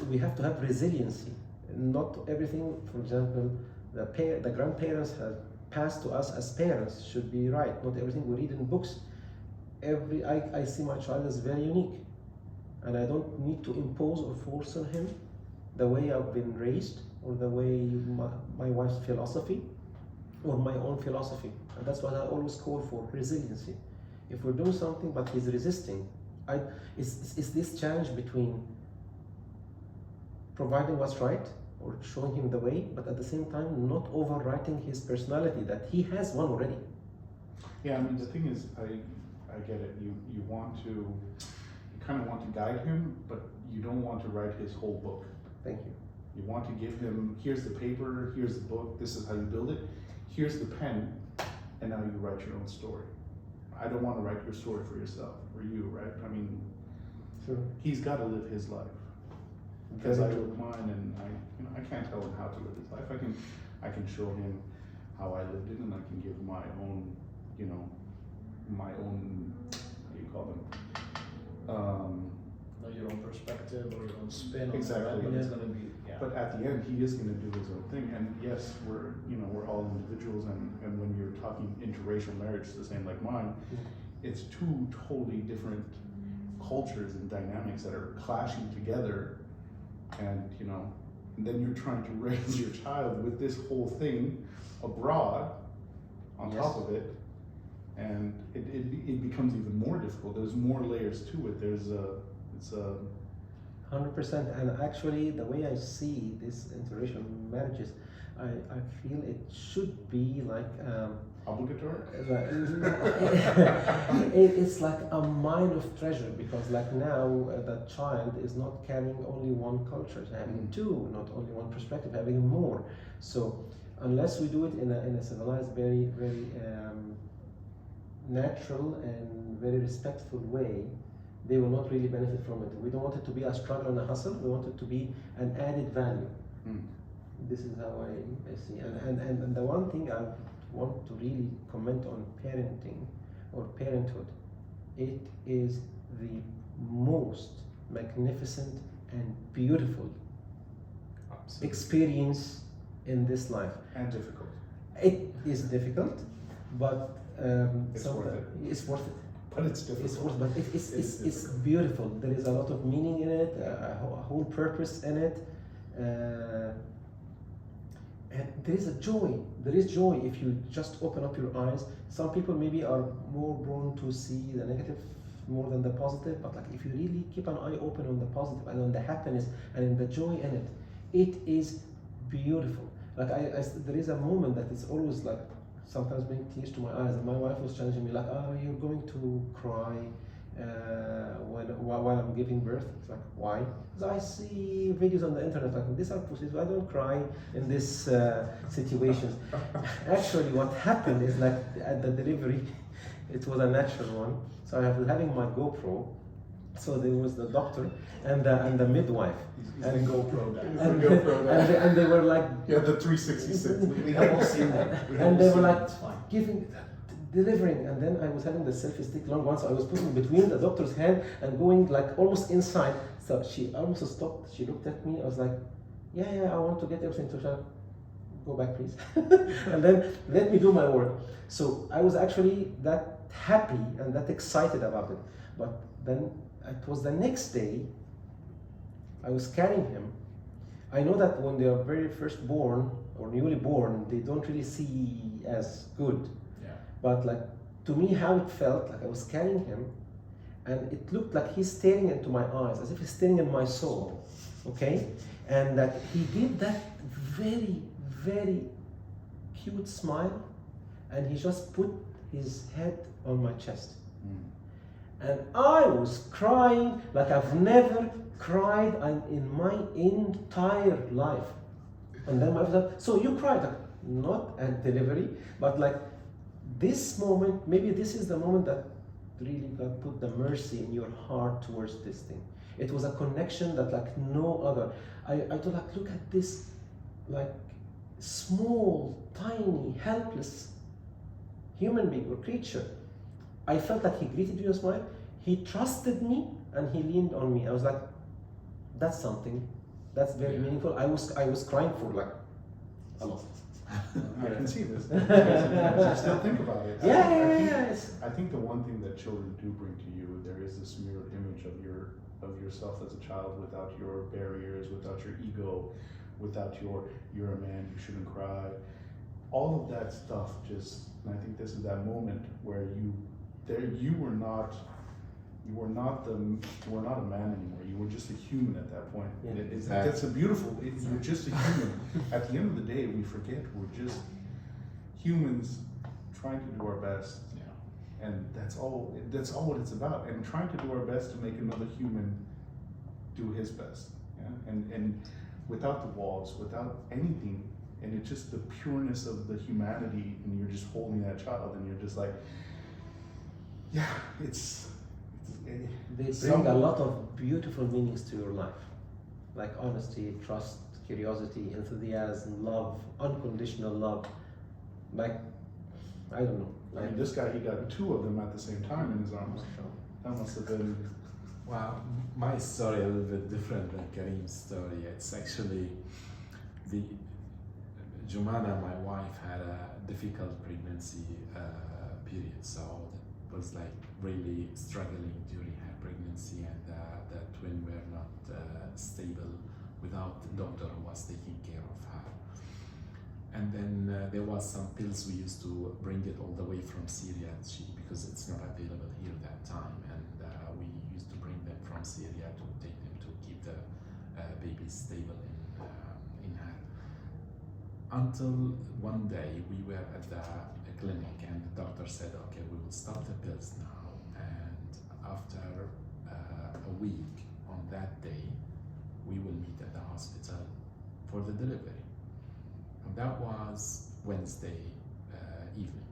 We have to have resiliency. Not everything, for example, the grandparents have passed to us as parents should be right. Not everything we read in books. I see my child as very unique, and I don't need to impose or force on him the way I've been raised, or the way my wife's philosophy, or my own philosophy. And that's what I always call for, resiliency. If we're doing something but he's resisting, it's this challenge between providing what's right or showing him the way, but at the same time not overwriting his personality that he has one already. Yeah, I mean, the thing is, I get it. You kind of want to guide him, but you don't want to write his whole book. Thank you. You want to give him, here's the paper, here's the book, this is how you build it, here's the pen, and now you write your own story. I don't want to write your story for yourself, for you, right? I mean, Sure. he's got to live his life. Because I live mine, and I can't tell him how to live his life. I can show him how I lived it, and I can give my own, my own, what do you call them? Your own perspective or your own spin Exactly. on it, but Yeah. it's going to be, yeah. But at the end, he is going to do his own thing. And yes, we're all individuals, and when you're talking interracial marriage, the same like mine, it's two totally different cultures and dynamics that are clashing together. And then you're trying to raise your child with this whole thing abroad on Yes. top of it, and it becomes even more difficult. There's more layers to it. It's a 100%. And actually, the way I see this interracial marriages, I feel it should be like obligatory. It's like a mine of treasure, because like now the child is not carrying only one culture, it's having two, not only one perspective, having more. So unless we do it in a civilized, very natural and very respectful way, they will not really benefit from it. We don't want it to be a struggle and a hustle. We want it to be an added value. This is how I see. And the one thing I want to really comment on parenting or parenthood, it is the most magnificent and beautiful Absolutely. experience in this life. And difficult. It is difficult, but It's worth it. It's worth it. But it's difficult. It's worth, but is it's difficult. beautiful. There is a lot of meaning in it, a whole purpose in it, and there is a joy. There is joy if you just open up your eyes. Some people maybe are more prone to see the negative more than the positive, but like if you really keep an eye open on the positive and on the happiness and in the joy in it, it is beautiful. Like there is a moment that it's always like sometimes bring tears to my eyes, and my wife was challenging me like, "Oh, you're going to cry while I'm giving birth." It's like, why? Because I see videos on the internet like, "These are pussies. I don't cry in this situations." Actually, what happened is like at the delivery, it was a natural one. So I was having my GoPro. So there was the doctor and the midwife. He's the GoPro guy. And they were like, Yeah, the 366. We have all seen that. and they were like It's fine. delivering, and then I was having the selfie stick long one, so I was putting between the doctor's hand and going like almost inside. So she almost stopped. She looked at me. I was like, yeah, I want to get everything to her. Go back, please, and then let me do my work. So I was actually that happy and that excited about it. But then it was the next day. I was carrying him. I know that when they are very first born or newly born, they don't really see as good. Yeah. But like to me, how it felt, like I was carrying him, and it looked like he's staring into my eyes, as if he's staring in my soul. Okay, and that he did that very, very cute smile, and he just put his head on my chest. And I was crying like I've never cried in my entire life. And then my wife said, "So you cried?" Like, not at delivery, but like this moment, maybe this is the moment that really God put the mercy in your heart towards this thing. It was a connection that like no other. I thought like, look at this like small, tiny, helpless human being or creature. I felt like he greeted me with a smile. He trusted me and he leaned on me. I was like, that's something. That's very meaningful. I was crying for like a lot. I can see this. I still think about it. I think the one thing that children do bring to you, there is this mirrored image of yourself as a child, without your barriers, without your ego, without you're a man, you shouldn't cry. All of that stuff and I think this is that moment where you were not a man anymore. You were just a human at that point. Yeah. That's a beautiful. You're just a human. At the end of the day, we forget we're just humans trying to do our best. Yeah. And that's all what it's about. And trying to do our best to make another human do his best. Yeah? And without the walls, without anything, and it's just the pureness of the humanity, and you're just holding that child, and you're just like, yeah, They bring a lot of beautiful meanings to your life, like honesty, trust, curiosity, enthusiasm, love, unconditional love. Like, I don't know. I mean, this guy, he got 2 of them at the same time in his arms. That must have been. Well, my story a little bit different than Karim's story. It's actually Jumana, my wife, had a difficult pregnancy period, so it was like really struggling during her pregnancy, and the twin were not stable without the doctor who was taking care of her. And then there was some pills we used to bring it all the way from Syria, because it's not available here at that time, and we used to bring them from Syria to take them to keep the baby stable in her. Until one day we were at the clinic and the doctor said, okay, we will stop the pills now, and after a week on that day we will meet at the hospital for the delivery. And that was Wednesday evening.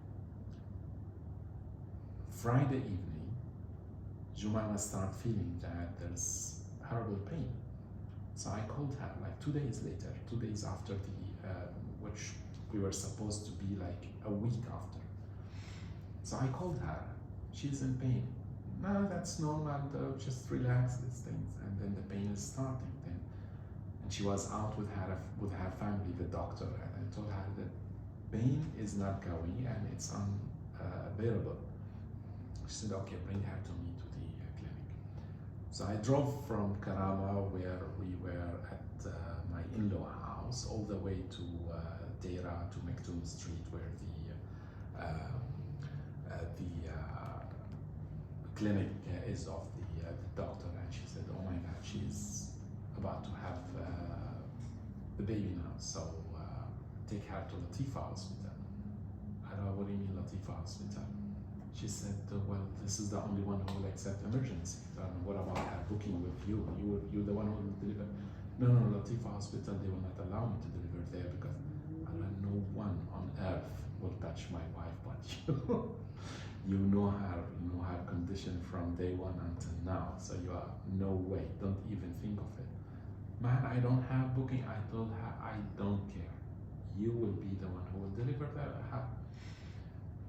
Friday evening, Jumana started feeling that there's horrible pain. So I called her like 2 days later, 2 days after which we were supposed to be like a week after. So I called her. She's in pain. No, that's normal. Just relax these things, and then the pain is starting. Then and she was out with her family, the doctor, and I told her that pain is not going and it's unbearable. She said, okay, bring her to me to the clinic. So I drove from Karama, where we were at my in-law house, all the way to Deira, to Maktoum Street, where the clinic is of the doctor. And she said, oh my God, she's about to have the baby now, so take her to Latifa Hospital. I don't know, what do you mean Latifa Hospital? She said, well, this is the only one who will accept emergency. What about her booking with you? You're the one who will deliver. No, Latifa Hospital, they will not allow me to deliver there because no one on earth will touch my wife but you. You know her condition from day one until now, so you are no way, don't even think of it. Man, I don't have booking. I told her, I don't care. You will be the one who will deliver her.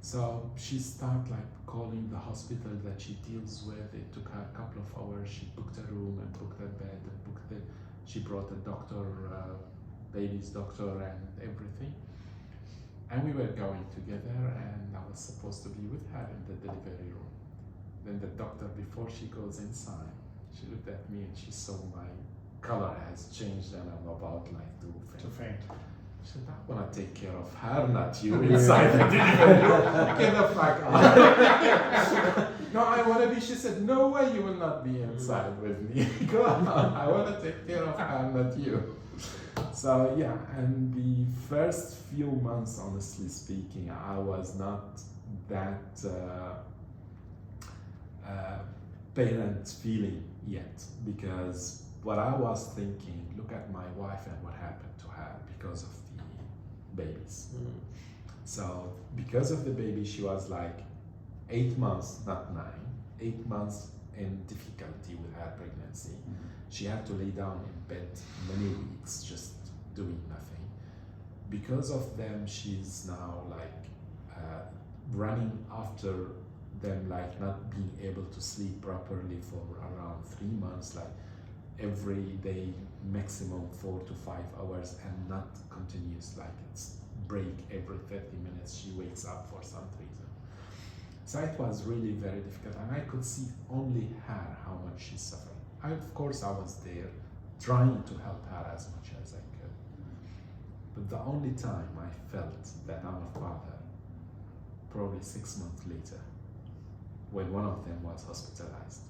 So she started like calling the hospital that she deals with. It took her a couple of hours. She booked a room and booked a bed and booked it. She brought a doctor, baby's doctor and everything. And we were going together, and I was supposed to be with her in the delivery room. Then the doctor, before she goes inside, she looked at me and she saw my color has changed and I'm about like to faint. She said, I want to take care of her, not you, inside the delivery room. Get the fuck out. No, I want to be, she said, no way you will not be inside with me. Go on, I want to take care of her, not you. So yeah, and the first few months, honestly speaking, I was not that parent feeling yet, because what I was thinking, look at my wife and what happened to her because of the babies. So because of the baby, she was like 8 months, not 9, 8 months in difficulty with her pregnancy. She had to lay down in bed many weeks, just doing nothing. Because of them, she's now like running after them, like not being able to sleep properly for around 3 months, like every day maximum 4 to 5 hours, and not continuous, like it's break every 30 minutes. She wakes up for some reason. So it was really very difficult, and I could see only her how much she's suffering. Of course, I was there trying to help her as much as I could. But the only time I felt that I'm a father, probably 6 months later, when one of them was hospitalized.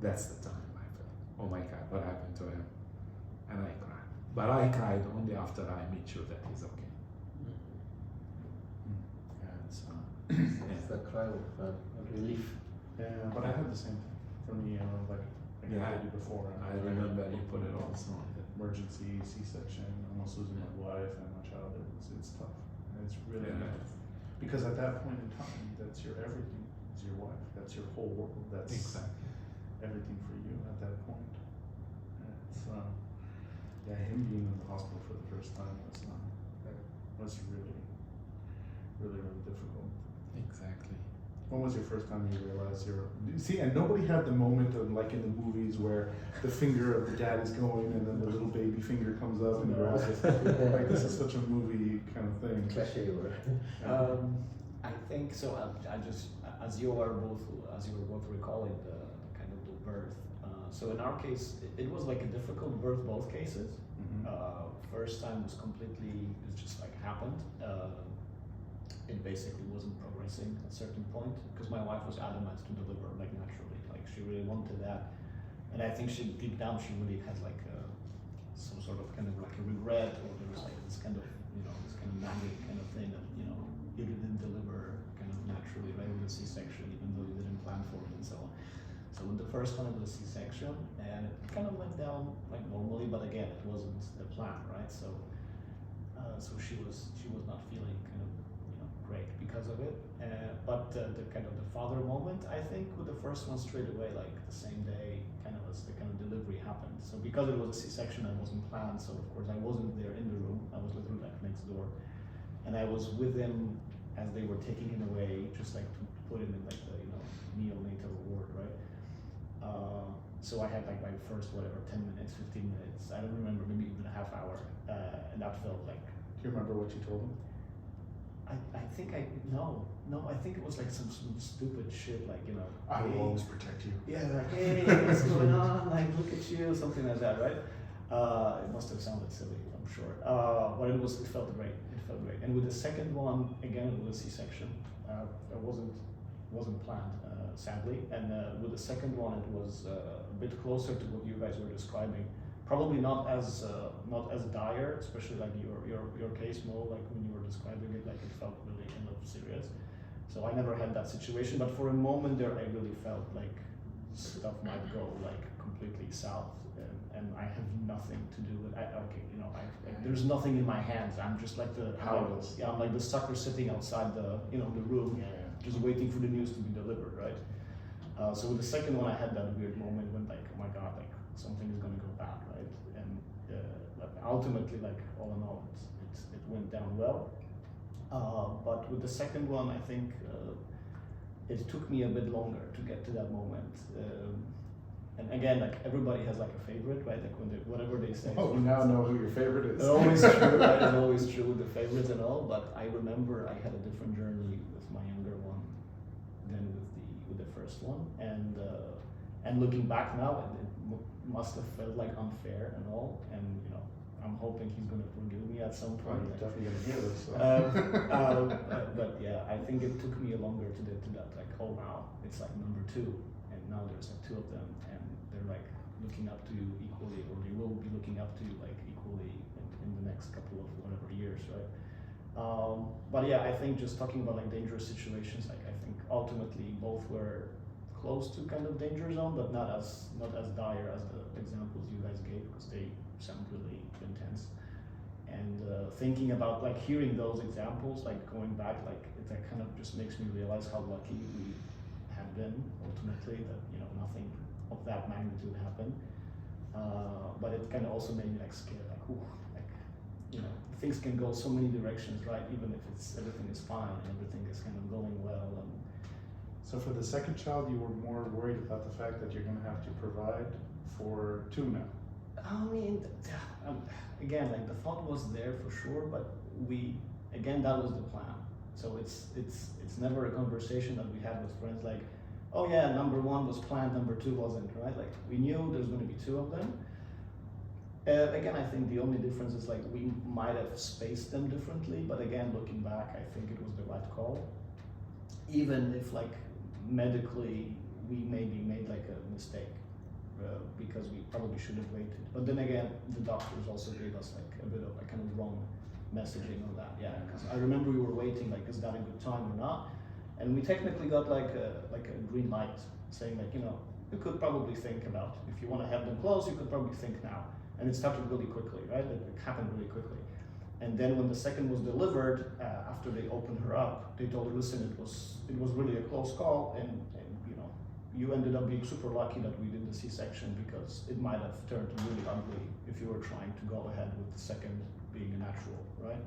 That's the time I felt, oh my God, what happened to him? And I cried. But I cried only after I made sure that he's okay. Yeah, It's a cry of relief. yeah, but I had the same thing. For me, like I told you before, I remember you put it also on the emergency, C-section, almost losing my wife and my child. It's tough. And it's really tough. Because at that point in time, that's your everything. It's your wife. That's your whole world. That's exactly everything for you at that point. And it's him being in the hospital for the first time was really, really, really difficult. exactly. When was your first time you realized see, and nobody had the moment of like in the movies where the finger of the dad is going and then the little baby finger comes up and grabs it. Like this is such a movie kind of thing. Cliche word. I think so. I just, as you were both recalling the kind of the birth. So in our case, it was like a difficult birth, both cases. First time was completely, it just like happened. It basically wasn't progressing at a certain point because my wife was adamant to deliver like naturally, like she really wanted that, and I think she deep down she really had like some sort of kind of like a regret, or there was like this kind of this kind of nagging kind of thing that you didn't deliver kind of naturally, right, with a C-section, even though you didn't plan for it and so on. So with the first one it was a C-section, and it kind of went down like normally, but again it wasn't the plan, right? So so she was not feeling kind of great because of it, but the kind of the father moment, I think with the first one straight away, like the same day, kind of as the kind of delivery happened. So because it was a C-section, I wasn't planned, so of course I wasn't there in the room. I was literally like next door, and I was with him as they were taking him away, just like to put him in like the neonatal ward, right? So I had like my first, 10 minutes, 15 minutes, I don't remember, maybe even a half hour, and that felt like, Do you remember what you told him? I think no, I think it was like some stupid shit, like, you know, I will hey, always protect you. yeah, like, hey, what's going on, like, look at you, something like that, right? It must have sounded silly, I'm sure, but it felt great, and with the second one, again, it was a C-section, it wasn't planned, sadly, and with the second one, it was a bit closer to what you guys were describing. Probably not as dire, especially like your case, Mo, like when you were describing it, like it felt really kind of serious. So I never had that situation, but for a moment there, I really felt like stuff might go like completely south, and I have nothing to do with. There's nothing in my hands. I'm just like Powerless. I'm like the sucker sitting outside the room, just waiting for the news to be delivered, right? So with the second one, I had that weird moment when like, oh my god, like something is going to go bad, right? And like ultimately, like all in all, it went down well. But with the second one, I think it took me a bit longer to get to that moment. And again, like everybody has like a favorite, right? Like whatever they say. Oh, we now know who your favorite is. It's always true, right? It's always true with the favorites and all. But I remember I had a different journey with my younger one than with the first one, and looking back now, it must have felt like unfair and all. And I'm hoping he's going to forgive me at some point. You're definitely gonna hear this. So. But yeah, I think it took me longer to get to that. Like, oh wow, it's like number 2, and now there's like 2 of them, and they're like looking up to you equally, or they will be looking up to you like equally in the next couple of whatever years, right? But yeah, I think just talking about like dangerous situations, like I think ultimately both were close to kind of danger zone, but not as dire as the examples you guys gave, because they sound really intense. And thinking about like hearing those examples, like going back, like that kind of just makes me realize how lucky we have been ultimately, that nothing of that magnitude happened. But it kind of also made me like scared, like ooh, like things can go so many directions, right? Even if everything is fine and everything is kind of going well. And So for the second child, you were more worried about the fact that you're going to have to provide for 2 now. I mean, again, like the thought was there for sure, but that was the plan. So it's never a conversation that we had with friends like, oh yeah, number 1 was planned, number 2 wasn't, right? Like we knew there's going to be 2 of them. Again, I think the only difference is like we might have spaced them differently, but again, looking back, I think it was the right call. Even if like medically we maybe made like a mistake. Because we probably should have waited. But then again, the doctors also gave us like a bit of a kind of wrong messaging on that. Yeah, because I remember we were waiting, like, is that a good time or not? And we technically got like a green light saying like, you could probably think about, if you want to have them close, you could probably think now. And it started really quickly, right? It happened really quickly. And then when the second was delivered, after they opened her up, they told her, listen, it was really a close call, and you ended up being super lucky that we did the C-section, because it might have turned really ugly if you were trying to go ahead with the second being a natural, right?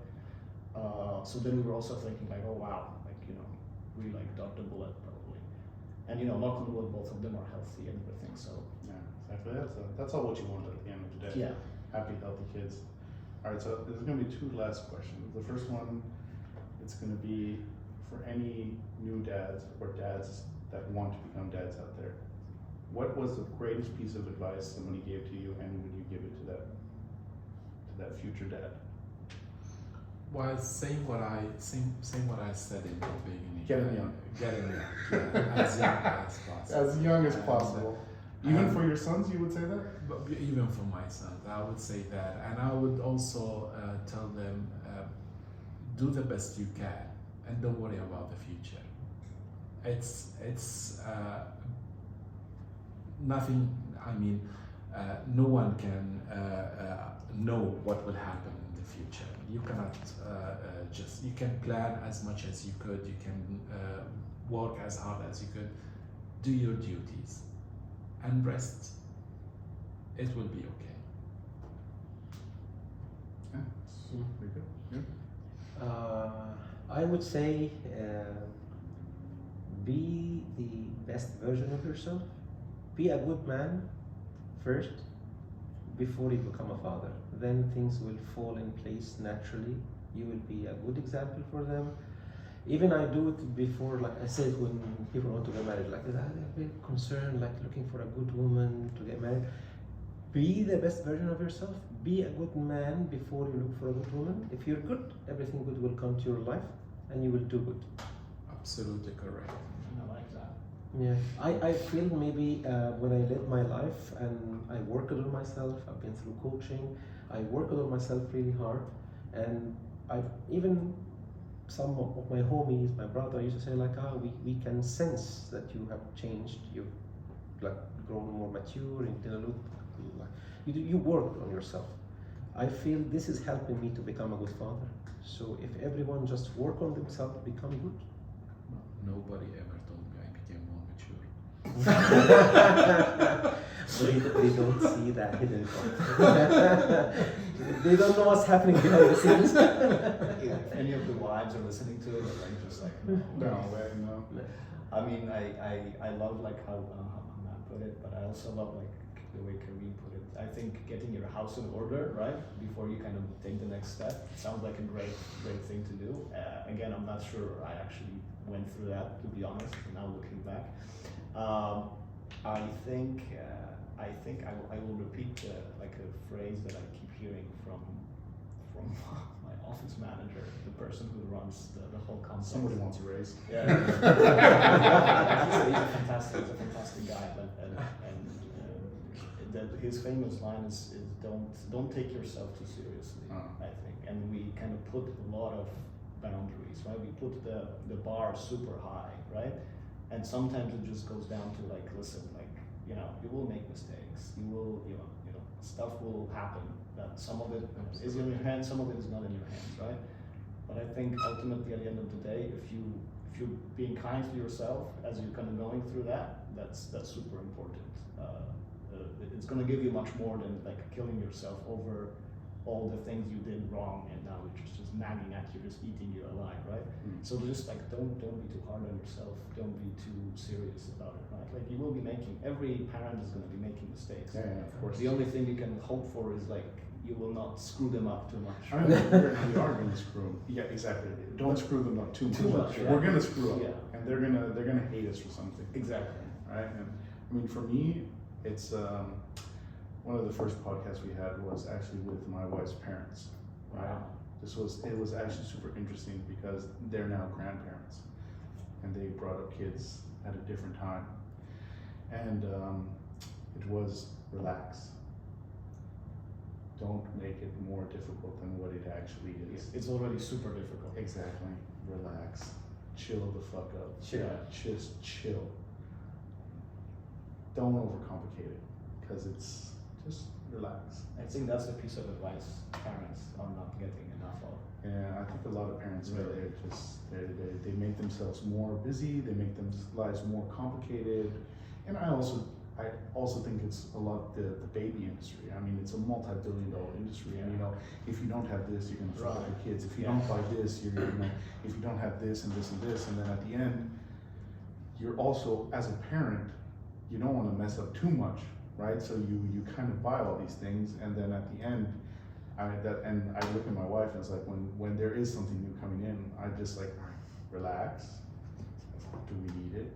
So then we were also thinking like, oh wow, like we like dodged a bullet probably, and knock on wood, both of them are healthy and everything. So Yeah, exactly. That's all what you wanted at the end of the day. yeah. Happy, healthy kids. All right, so there's going to be 2 last questions. The first one, it's going to be for any new dads or dads that want to become dads out there. What was the greatest piece of advice somebody gave to you, and would you give it to that future dad? Well, same what I said in the beginning. Getting young. Getting young. Yeah, as young as possible. As young as And, possible. Even for your sons, you would say that? But even for my sons, I would say that, and I would also tell them, do the best you can, and don't worry about the future. It's nothing. I mean, no one can know what will happen in the future. You cannot you can plan as much as you could. You can work as hard as you could. Do your duties and rest. It will be okay. Yeah, very good. Yeah. I would say be the best version of yourself. Be a good man first before you become a father. Then things will fall in place naturally. You will be a good example for them. Even I do it before, like I said, when people want to get married, like they're a bit concerned, like looking for a good woman to get married. Be the best version of yourself. Be a good man before you look for a good woman. If you're good, everything good will come to your life, and you will do good. Absolutely correct. I like that. Yeah, I feel maybe when I live my life and I work on myself, I've been through coaching, I work on myself really hard, and I even some of my homies, my brother used to say like, we can sense that you have changed, you've like grown more mature, and like, you worked on yourself. I feel this is helping me to become a good father. So if everyone just work on themselves, become good. Nobody ever told me I became more mature. They don't see that hidden part. They don't know what's happening behind the scenes. If any of the wives are listening to it, they're like just like, No way, no. I mean, I love like how Matt put it, but I also love like the way Kareem put it. I think getting your house in order, right, before you kind of take the next step, sounds like a great thing to do. Again, I'm not sure I actually went through that, to be honest. Now looking back, I think I will repeat like a phrase that I keep hearing from my office manager, the person who runs the whole company. Somebody wants a raise. Yeah. he's a fantastic guy, and his famous line is don't take yourself too seriously. I think, and we kind of put a lot of boundaries, right? We put the bar super high, right? And sometimes it just goes down to like, listen, like, you will make mistakes. You will, stuff will happen. That some of it is in your hands, some of it is not in your hands, right? But I think ultimately, at the end of the day, if you're being kind to yourself as you're kind of going through that, that's super important. It's going to give you much more than like killing yourself over all the things you did wrong, and now it's just nagging at you, just eating you alive, right? So just like don't be too hard on yourself. Don't be too serious about it, right? Like you will be every parent is going to be making mistakes. Yeah, of course. The only thing you can hope for is like you will not screw them up too much. I mean, we are going to screw them. Yeah, exactly. Don't screw them up too much. Yeah. We're going to screw up, Yeah. and they're gonna hate us for something. Exactly. Right? And I mean, for me, it's one of the first podcasts we had was actually with my wife's parents. Right? Wow. It was actually super interesting because they're now grandparents, and they brought up kids at a different time, and it was relax. Don't make it more difficult than what it actually is. It's already super difficult. Exactly. Relax. Chill the fuck up. Chill. Just chill. Don't overcomplicate it, because it's just relax. I think that's the piece of advice parents are not getting enough of. Yeah, I think a lot of parents they make themselves more busy. They make their lives more complicated, and I also think it's a lot the baby industry. I mean, it's a multi-billion-dollar industry, and if you don't have this, you're gonna fuck up your kids. If you don't buy this, if you don't have this and this and this, and then at the end, you're also, as a parent, you don't want to mess up too much, right? So you kind of buy all these things, and then at the end, I look at my wife and it's like when there is something new coming in, I just like, all right, relax. Do we need it?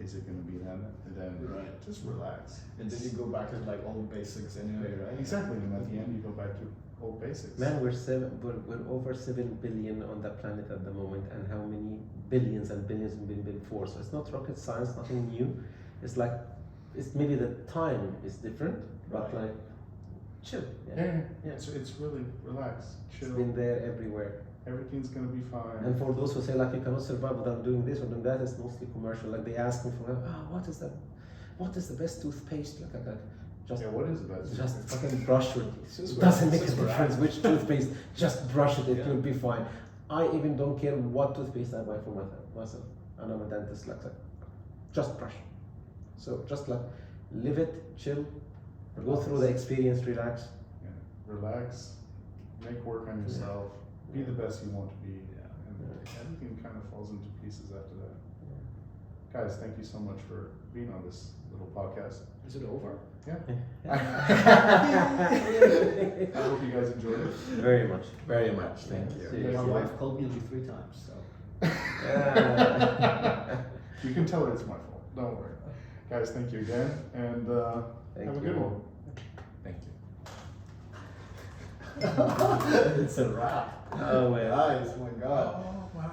Is it going to be then? And then just relax. And then you go back to like old basics anyway, right? Exactly, and at the end you go back to old basics. Man, we're over 7 billion on the planet at the moment, and how many billions and billions and billion before. So it's not rocket science, nothing new. It's like maybe the time is different, but like chill. Yeah. It's really relax, chill. It's been there everywhere. Everything's gonna be fine. And for those who say like you cannot survive without doing this or doing that, it's mostly commercial. Like they ask me for what is the best toothpaste? Like just what is the best? Just fucking brush your teeth. It doesn't make a difference which toothpaste. Just brush it. It will be fine. I even don't care what toothpaste I buy for myself. And I'm a dentist. Like that. Just brush. So just like live it, chill, go through the experience, relax. Yeah. Relax. Make work on yourself. Be the best you want to be, and everything kind of falls into pieces after that. guys, thank you so much for being on this little podcast. Is it over? Yeah. I hope you guys enjoyed it. Very much. Very much. Thank you. Yeah. My wife called me like 3 times, so. You can tell her it's my fault. Don't worry. Guys, thank you again, and have a good one. Thank you. It's a wrap. Oh my Guys, oh my god. Oh my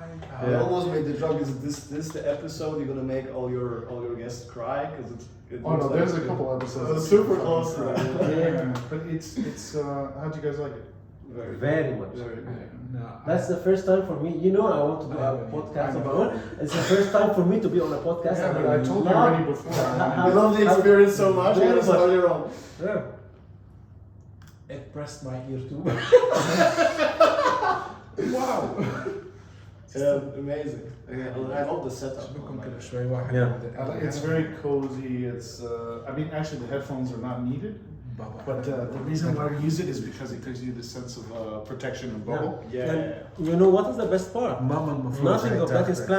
I almost made the joke. Is this the episode you're gonna make all your guests cry? Because it Oh looks no, like there's a couple episodes. It's that super fucking close to cry. that. Yeah, but it's how'd you guys like it? Very much. Very good. No, That's the first time for me. You know, I want to do a podcast about it. It's the first time for me to be on a podcast. Yeah, and but I told you love- already before. how- I love the experience so much. You Very gotta start much. your own. Yeah. it pressed my ear too. Wow. Yeah, amazing. I love the setup. شبكم كل شوي واحد Yeah. It's very cozy. It's I mean, actually, the headphones are not needed. But the reason why we use it is because it gives you this sense of protection and bubble. Yeah. And you know what is the best part? ماما المفروض Nothing of that is تاخذ.